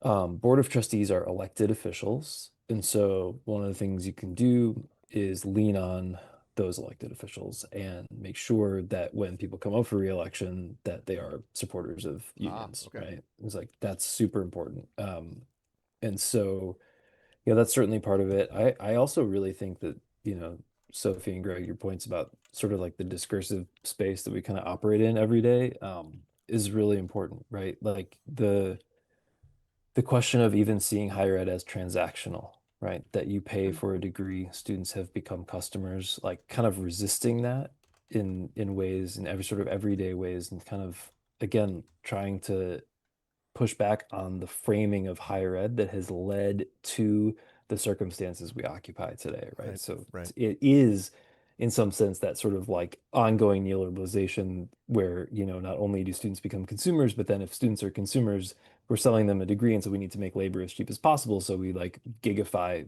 board of trustees are elected officials. And so one of the things you can do is lean on those elected officials and make sure that when people come up for re-election, that they are supporters of unions, okay. right? It's like, that's super important. And so, that's certainly part of it. I also really think that, Sophie and Greg, your points about sort of like the discursive space that we kind of operate in every day is really important, right? Like the question of even seeing higher ed as transactional, right? That you pay for a degree, students have become customers, like kind of resisting that in ways, in every sort of everyday ways, and kind of, again, trying to push back on the framing of higher ed that has led to the circumstances we occupy today, right? So right. it is, in some sense, that sort of like ongoing neoliberalization where, not only do students become consumers, but then if students are consumers, we're selling them a degree, and so we need to make labor as cheap as possible. So we like gigify,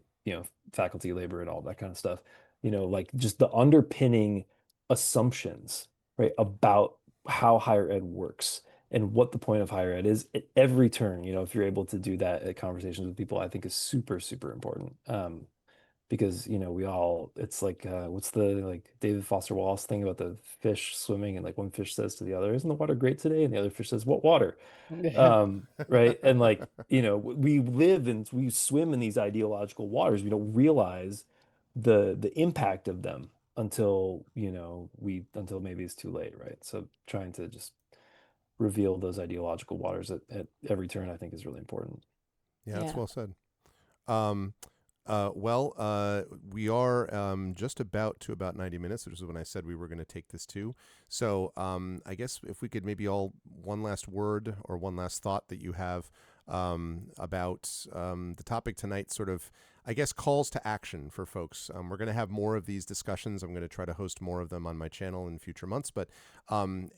faculty labor and all that kind of stuff. Like just the underpinning assumptions, right, about how higher ed works and what the point of higher ed is at every turn. If you're able to do that at conversations with people, I think is super, super important. Because, it's like, what's the like David Foster Wallace thing about the fish swimming, and like one fish says to the other, isn't the water great today? And the other fish says, what water? Right. And like, we live and we swim in these ideological waters. We don't realize the impact of them until, until maybe it's too late. Right. So trying to just reveal those ideological waters at every turn, I think, is really important. Yeah, that's well said. We are just about 90 minutes, which is when I said we were going to take this to. So I guess if we could maybe all one last word or one last thought that you have about the topic tonight, sort of, I guess, calls to action for folks. We're going to have more of these discussions. I'm going to try to host more of them on my channel in future months. But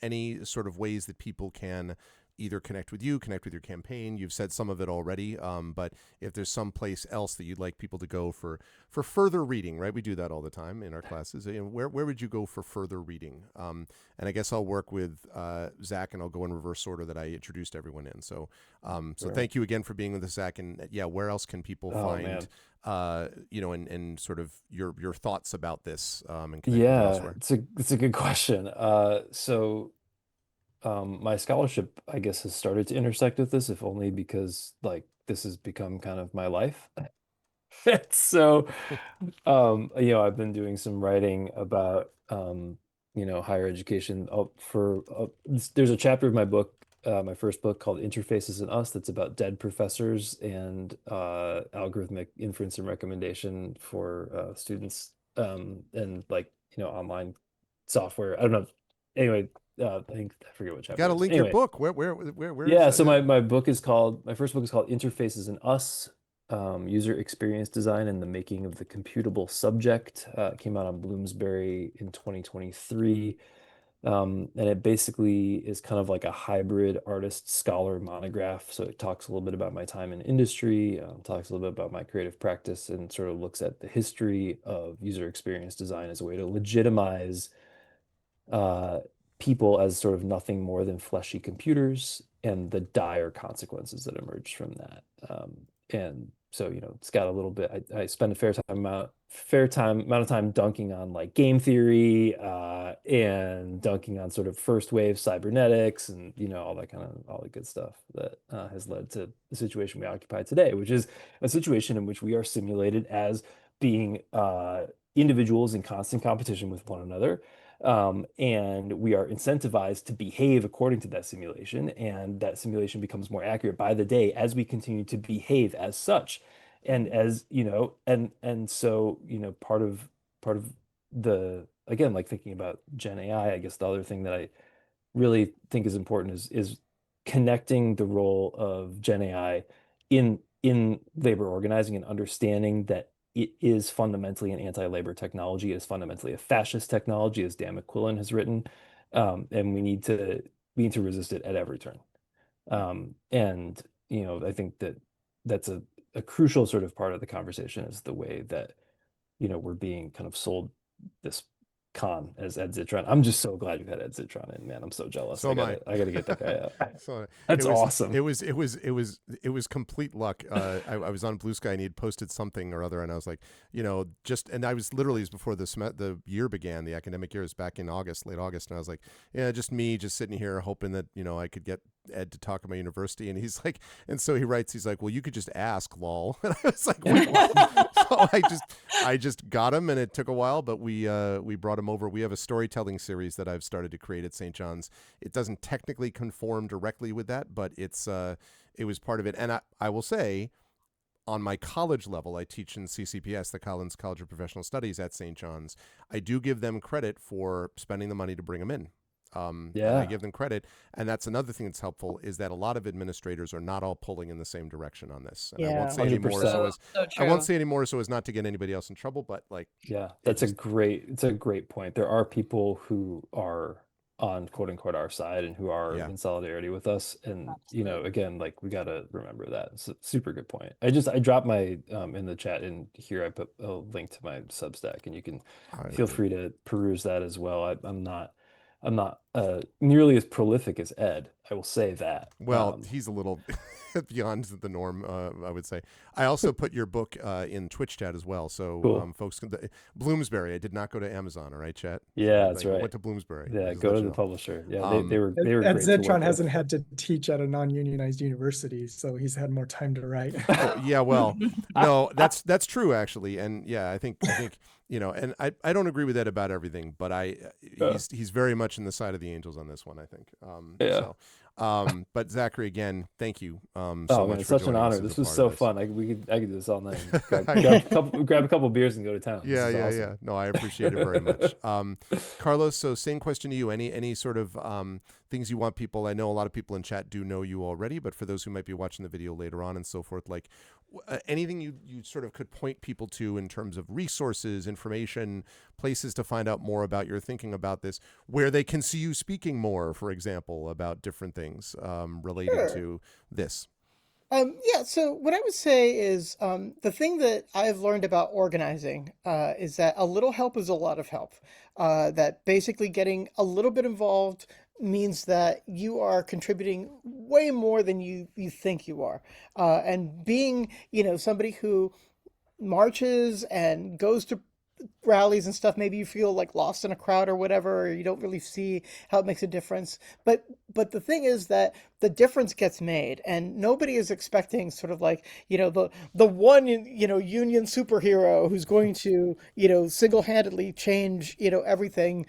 any sort of ways that people can either connect with you, connect with your campaign. You've said some of it already, but if there's some place else that you'd like people to go for further reading, right? We do that all the time in our classes. Where would you go for further reading? And I guess I'll work with Zach, and I'll go in reverse order that I introduced everyone in. So Sure. thank you again for being with us, Zach. And yeah, where else can people Oh, find, man. and sort of your thoughts about this and connect with you Yeah, elsewhere? it's a good question. So my scholarship, I guess, has started to intersect with this, if only because like this has become kind of my life. So, I've been doing some writing about, higher education. There's a chapter of my book, my first book called Interfaces in Us, that's about dead professors and algorithmic inference and recommendation for students, and like, online software. I don't know. Anyway, I forget what You chapter got to it is. link your Anyway, book. Where is yeah, that? so my first book is called Interfaces in Us, User Experience Design and the Making of the Computable Subject. It came out on Bloomsbury in 2023. And it basically is kind of like a hybrid artist scholar monograph. So it talks a little bit about my time in industry, talks a little bit about my creative practice, and sort of looks at the history of user experience design as a way to legitimize uh, people as sort of nothing more than fleshy computers and the dire consequences that emerged from that. And so, it's got a little bit. I spend a fair amount of time dunking on like game theory, and dunking on sort of first wave cybernetics, and all that kind of all the good stuff that has led to the situation we occupy today, which is a situation in which we are simulated as being individuals in constant competition with one another, and we are incentivized to behave according to that simulation, and that simulation becomes more accurate by the day as we continue to behave as such. And as and so part of the, again, like thinking about Gen AI, I guess the other thing that I really think is important is connecting the role of Gen AI in labor organizing, and understanding that it is fundamentally an anti-labor technology. It is fundamentally a fascist technology, as Dan McQuillan has written, and we need to resist it at every turn. And I think that that's a crucial sort of part of the conversation, is the way that we're being kind of sold this con as Ed Zitron. I'm just so glad you had Ed Zitron in, man. I'm so jealous. So am I. I gotta get that guy out. So That's awesome. It was complete luck. I was on Blue Sky and he had posted something or other, and I was like, and I was literally, before the year began, the academic year is back in late August, and I was like, yeah, just me, just sitting here hoping that I could get Ed to talk at my university, and he's like, and so he writes, he's like, well, you could just ask, lol. And I was like, wait, what? So I just got him, and it took a while, but we brought him over. We have a storytelling series that I've started to create at St. John's. It doesn't technically conform directly with that, but it was part of it. And I will say, on my college level, I teach in CCPS, the Collins College of Professional Studies at St. John's. I do give them credit for spending the money to bring them in. And I give them credit. And that's another thing that's helpful, is that a lot of administrators are not all pulling in the same direction on this. And I won't say anymore 100%. I won't say anymore so as not to get anybody else in trouble, but like, Yeah, it's a great point. There are people who are on quote unquote our side, and who are in solidarity with us. And again, like, we got to remember that. It's a super good point. I dropped my in the chat in here, I put a link to my Substack, and you can feel free to peruse that as well. I'm not nearly as prolific as Ed, I will say that. Well, he's a little beyond the norm, I would say. I also put your book in Twitch chat as well, so cool. Folks can. Bloomsbury. I did not go to Amazon, all right, chat? Yeah, that's right. I went to Bloomsbury. Yeah, go to the publisher. Yeah, they were Ed great to work Zitron with. hasn't had to teach at a non-unionized university, so he's had more time to write. Yeah, well, no, that's true actually, and yeah, I think and I don't agree with Ed about everything, but he's very much in the side of the angels on this one, I think. Yeah. But Zachary, again, thank you so Oh much man, for it's such an joining us honor. as This a was part so of this. fun. I could do this all night. Grab a couple beers and go to town. This Yeah, is yeah, awesome. yeah. No, I appreciate it very much. Carlos, so same question to you. Any sort of things you want people? I know a lot of people in chat do know you already, but for those who might be watching the video later on and so forth, like anything you sort of could point people to in terms of resources, information, places to find out more about your thinking about this, where they can see you speaking more, for example, about different things relating Sure. to this. Yeah, so what I would say is the thing that I've learned about organizing is that a little help is a lot of help. That basically getting a little bit involved means that you are contributing way more than you think you are. And being, somebody who marches and goes to rallies and stuff, maybe you feel like lost in a crowd or whatever, or you don't really see how it makes a difference. But the thing is that the difference gets made, and nobody is expecting sort of like, the one, union superhero who's going to, single-handedly change, everything,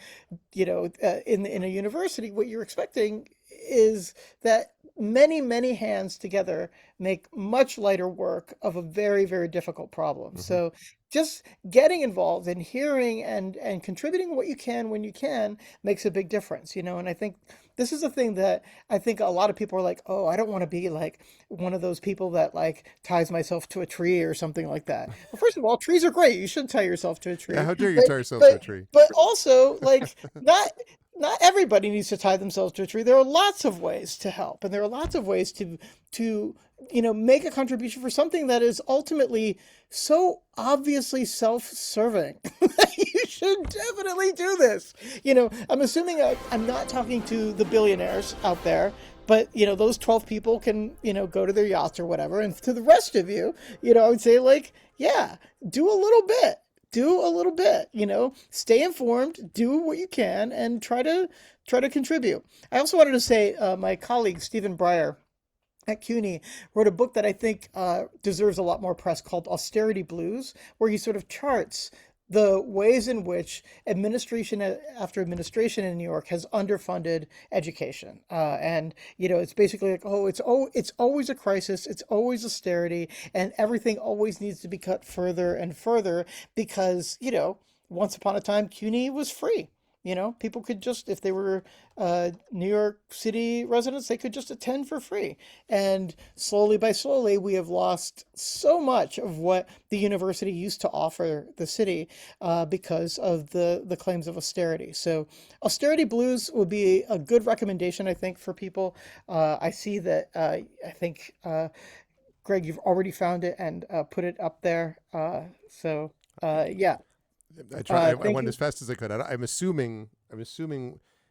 in a university. What you're expecting is that many hands together make much lighter work of a very, very difficult problem. Mhm. So just getting involved and hearing and contributing what you can when you can makes a big difference, and I think this is a thing that I think a lot of people are like, oh, I don't want to be like one of those people that like ties myself to a tree or something like that. Well, first of all, trees are great. You shouldn't tie yourself to a tree. Yeah, how dare you But tie yourself to a but tree? but also like not everybody needs to tie themselves to a tree. There are lots of ways to help, and there are lots of ways to make a contribution for something that is ultimately so obviously self-serving. You should definitely do this. I'm assuming I'm not talking to the billionaires out there, but those 12 people can go to their yachts or whatever, and to the rest of you, I would say, like, yeah, do a little bit. Do a little bit, stay informed, do what you can, and try to contribute. I also wanted to say, my colleague Stephen Breyer at CUNY wrote a book that I think deserves a lot more press, called Austerity Blues, where he sort of charts the ways in which administration after administration in New York has underfunded education. And it's basically like, it's always a crisis, it's always austerity, and everything always needs to be cut further and further because, once upon a time, CUNY was free. People could just, if they were New York City residents, they could just attend for free. And slowly by slowly, we have lost so much of what the university used to offer the city because of the claims of austerity. So austerity blues would be a good recommendation, I think, for people. I see that, I think, Greg, you've already found it and put it up there. Yeah. I Thank went you. as fast as I could. I'm assuming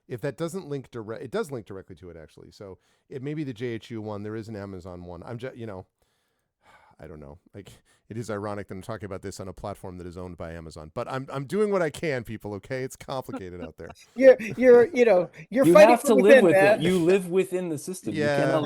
if that doesn't link it does link directly to it actually. So it may be the JHU one. There is an Amazon one. I'm just, I don't know. Like, it is ironic that I'm talking about this on a platform that is owned by Amazon, but I'm doing what I can, people. Okay, it's complicated out there. You're You fighting have to from live within, with it. man. You live within the system. Yeah.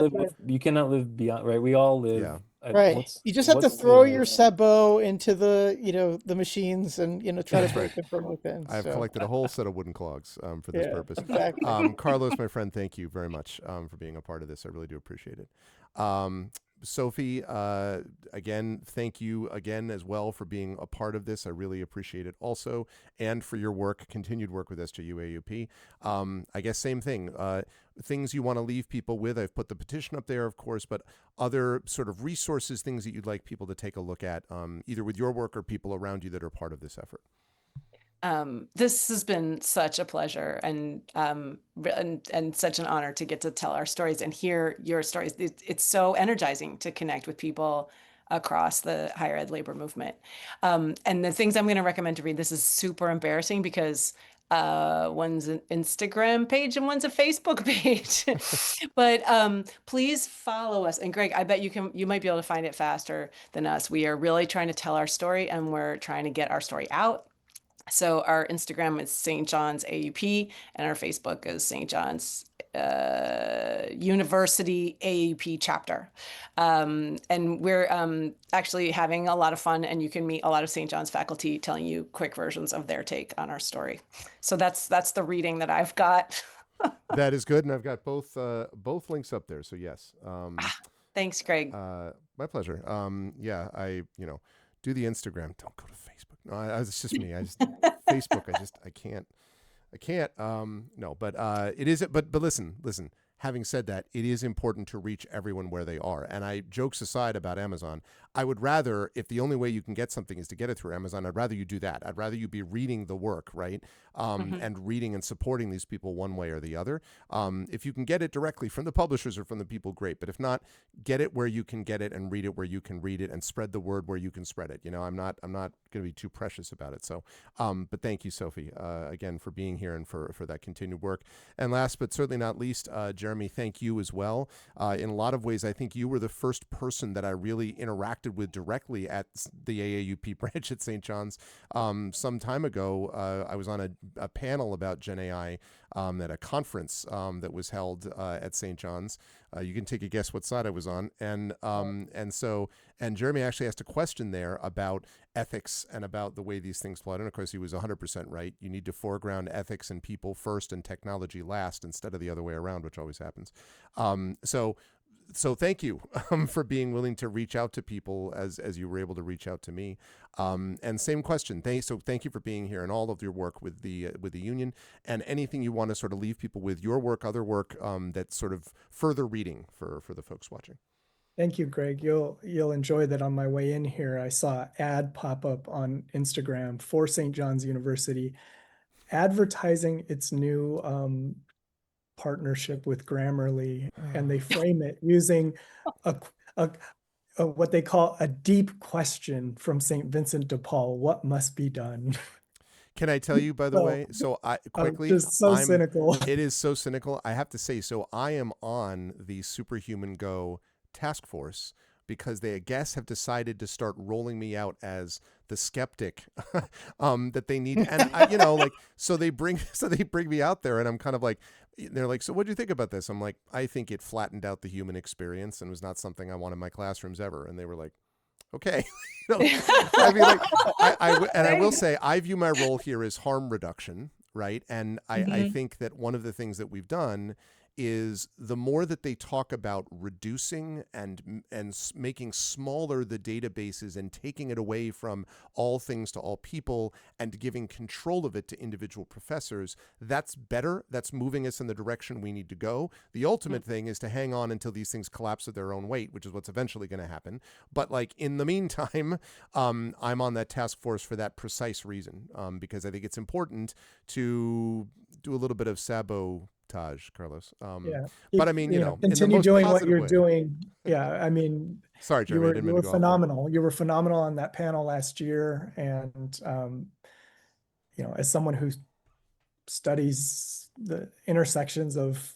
You cannot live beyond, right? We all live. Yeah. Right. You just have to throw what's your sabot into the machines and try to That's right. break them from within. I've So collected a whole set of wooden clogs for this yeah, purpose. exactly. Carlos, my friend, thank you very much for being a part of this. I really do appreciate it. Sophie, again, thank you again as well for being a part of this. I really appreciate it also, and for your work, continued work with SJU-AAUP. I guess same thing. Things you want to leave people with. I've put the petition up there, of course, but other sort of resources, things that you'd like people to take a look at, either with your work or people around you that are part of this effort. This has been such a pleasure and such an honor to get to tell our stories and hear your stories. It's so energizing to connect with people across the higher ed labor movement. And the things I'm going to recommend to read, this is super embarrassing because one's an Instagram page and one's a Facebook page. But please follow us. And Greg, I bet you might be able to find it faster than us. We are really trying to tell our story and we're trying to get our story out. So our Instagram is St. John's AUP and our Facebook is St. John's University AUP chapter. And we're actually having a lot of fun, and you can meet a lot of St. John's faculty telling you quick versions of their take on our story. So that's the reading that I've got. That is good, and I've got both links up there. So yes, Thanks, Greg. my pleasure. Yeah, I do the Instagram. Don't go to Facebook. No, it's just me. I just Facebook. I can't. No, but it is. But listen. Having said that, it is important to reach everyone where they are. And jokes aside about Amazon, I would rather, if the only way you can get something is to get it through Amazon, I'd rather you do that. I'd rather you be reading the work, right? And reading and supporting these people one way or the other. If you can get it directly from the publishers or from the people, great. But if not, get it where you can get it and read it where you can read it and spread the word where you can spread it. I'm not going to be too precious about it. So, but thank you, Sophie, again, for being here and for that continued work. And last but certainly not least, Jeremy, thank you as well. In a lot of ways, I think you were the first person that I really interacted with directly at the AAUP branch at St. John's. Some time ago, I was on a panel about Gen AI at a conference that was held at St. John's. You can take a guess what side I was on. And Jeremy actually asked a question there about ethics and about the way these things play out. And of course, he was 100% right. You need to foreground ethics and people first and technology last instead of the other way around, which always happens. So thank you for being willing to reach out to people as you were able to reach out to me. And same question. Thank you for being here and all of your work with the union, and anything you want to sort of leave people with, your work, other work, that's sort of further reading for the folks watching. Thank you, Greg. You'll enjoy that. On my way in here, I saw an ad pop up on Instagram for St. John's University advertising its new partnership with Grammarly, and they frame it using a what they call a deep question from St. Vincent de Paul: what must be done? Can I tell you, by the way, so I quickly, just so cynical. It is so cynical. I have to say, so I am on the Superhuman Go task force because they, I guess, have decided to start rolling me out as the skeptic that they need. And so they bring me out there, and I'm kind of like, they're like, so what do you think about this? I'm like, I think it flattened out the human experience and was not something I want in my classrooms ever. And they were like, okay. I mean, like, I will say, I view my role here as harm reduction, right? And I think that one of the things that we've done is the more that they talk about reducing and making smaller the databases and taking it away from all things to all people and giving control of it to individual professors, that's better. That's moving us in the direction we need to go. The ultimate thing is to hang on until these things collapse at their own weight, which is what's eventually going to happen. But like in the meantime, I'm on that task force for that precise reason, because I think it's important to do a little bit of sabotage, Carlos. Yeah, but I mean, continue doing what you're doing. Yeah, I mean, sorry, Jeremy, you were phenomenal. You were phenomenal on that panel last year, and as someone who studies the intersections of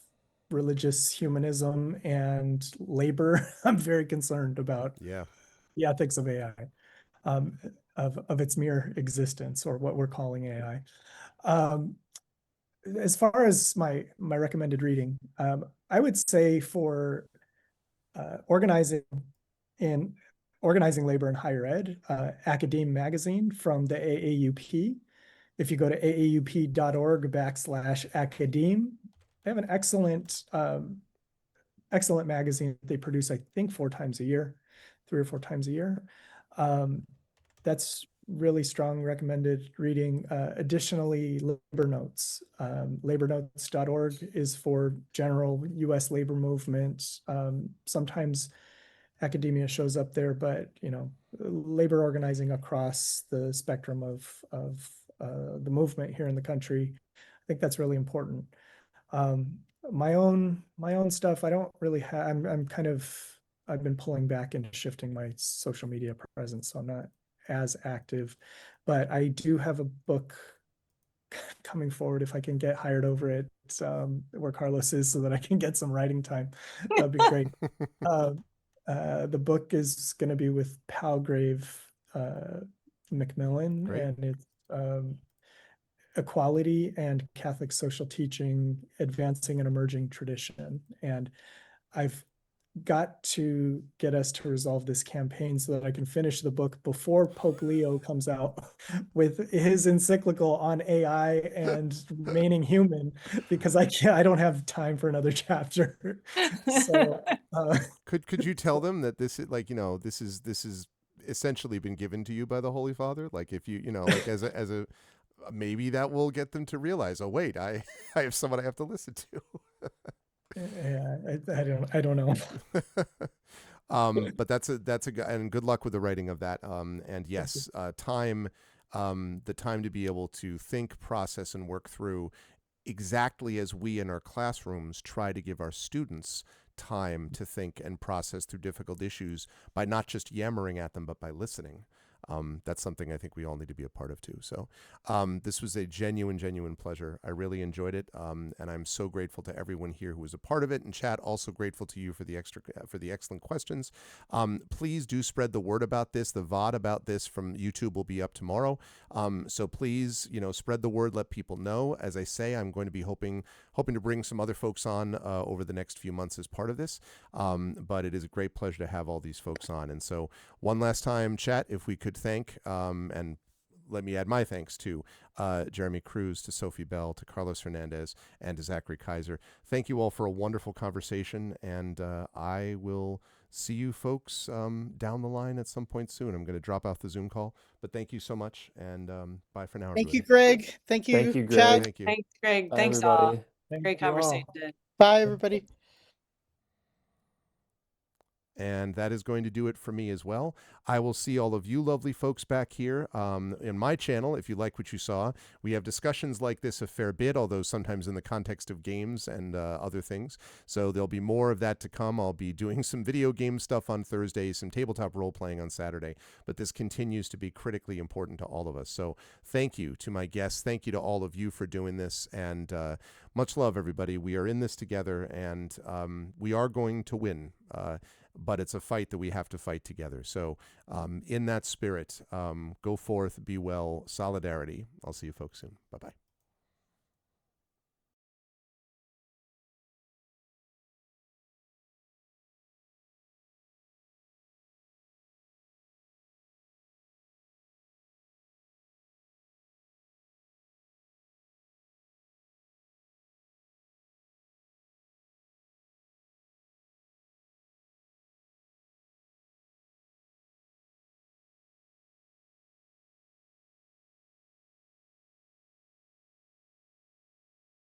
religious humanism and labor, I'm very concerned about the ethics of AI, of its mere existence, or what we're calling AI. As far as my recommended reading, I would say for organizing labor in higher ed, Academe magazine from the AAUP. If you go to aaup.org/academe, they have an excellent magazine they produce, I think, 4 times a year, 3 or 4 times a year. That's really strong recommended reading. Additionally, Labor Notes. Labornotes.org is for general U.S. labor movement. Sometimes academia shows up there, but labor organizing across the spectrum of the movement here in the country, I think that's really important. My own stuff, I don't really have. I've been pulling back and shifting my social media presence, so I'm not as active, but I do have a book coming forward if I can get hired over it where Carlos is, so that I can get some writing time. That'd be great. The book is going to be with Palgrave Macmillan, Great. and it's Equality and Catholic Social Teaching, Advancing an Emerging Tradition. And I've got to get us to resolve this campaign so that I can finish the book before Pope Leo comes out with his encyclical on AI and remaining human, because I don't have time for another chapter. So Could you tell them that this is like, this is essentially been given to you by the Holy Father? Like if you, like as a maybe that will get them to realize, oh wait, I have someone I have to listen to. yeah, I don't know. But that's a good, and good luck with the writing of that. And yes, time, the time to be able to think, process, and work through exactly as we in our classrooms try to give our students time to think and process through difficult issues by not just yammering at them, but by listening. That's something I think we all need to be a part of too. So this was a genuine pleasure. I really enjoyed it. And I'm so grateful to everyone here who was a part of it. And chat, also grateful to you for the excellent questions. Please do spread the word about this. The VOD about this from YouTube will be up tomorrow. So please, spread the word, let people know. As I say, I'm going to be hoping to bring some other folks on over the next few months as part of this. But it is a great pleasure to have all these folks on. And so one last time, chat, if we could thank, and let me add my thanks to Jeremy Cruz, to Sophie Bell, to Carlos Hernandez, and to Zachary Kaiser. Thank you all for a wonderful conversation, and I will see you folks down the line at some point soon. I'm going to drop off the Zoom call, but thank you so much, and bye for now. Thank you, everybody. Greg. Thank you, Thank you, Chad. Greg. Thank you. Thanks, Greg. Bye, Thanks everybody. all. Thank Great you all. conversation. Bye, everybody. And that is going to do it for me as well. I will see all of you lovely folks back here in my channel. If you like what you saw, we have discussions like this a fair bit, although sometimes in the context of games and other things. So there'll be more of that to come. I'll be doing some video game stuff on Thursday, some tabletop role-playing on Saturday, but this continues to be critically important to all of us. So thank you to my guests. Thank you to all of you for doing this, and much love, everybody. We are in this together, and we are going to win. But it's a fight that we have to fight together. So in that spirit, go forth, be well, solidarity. I'll see you folks soon. Bye-bye.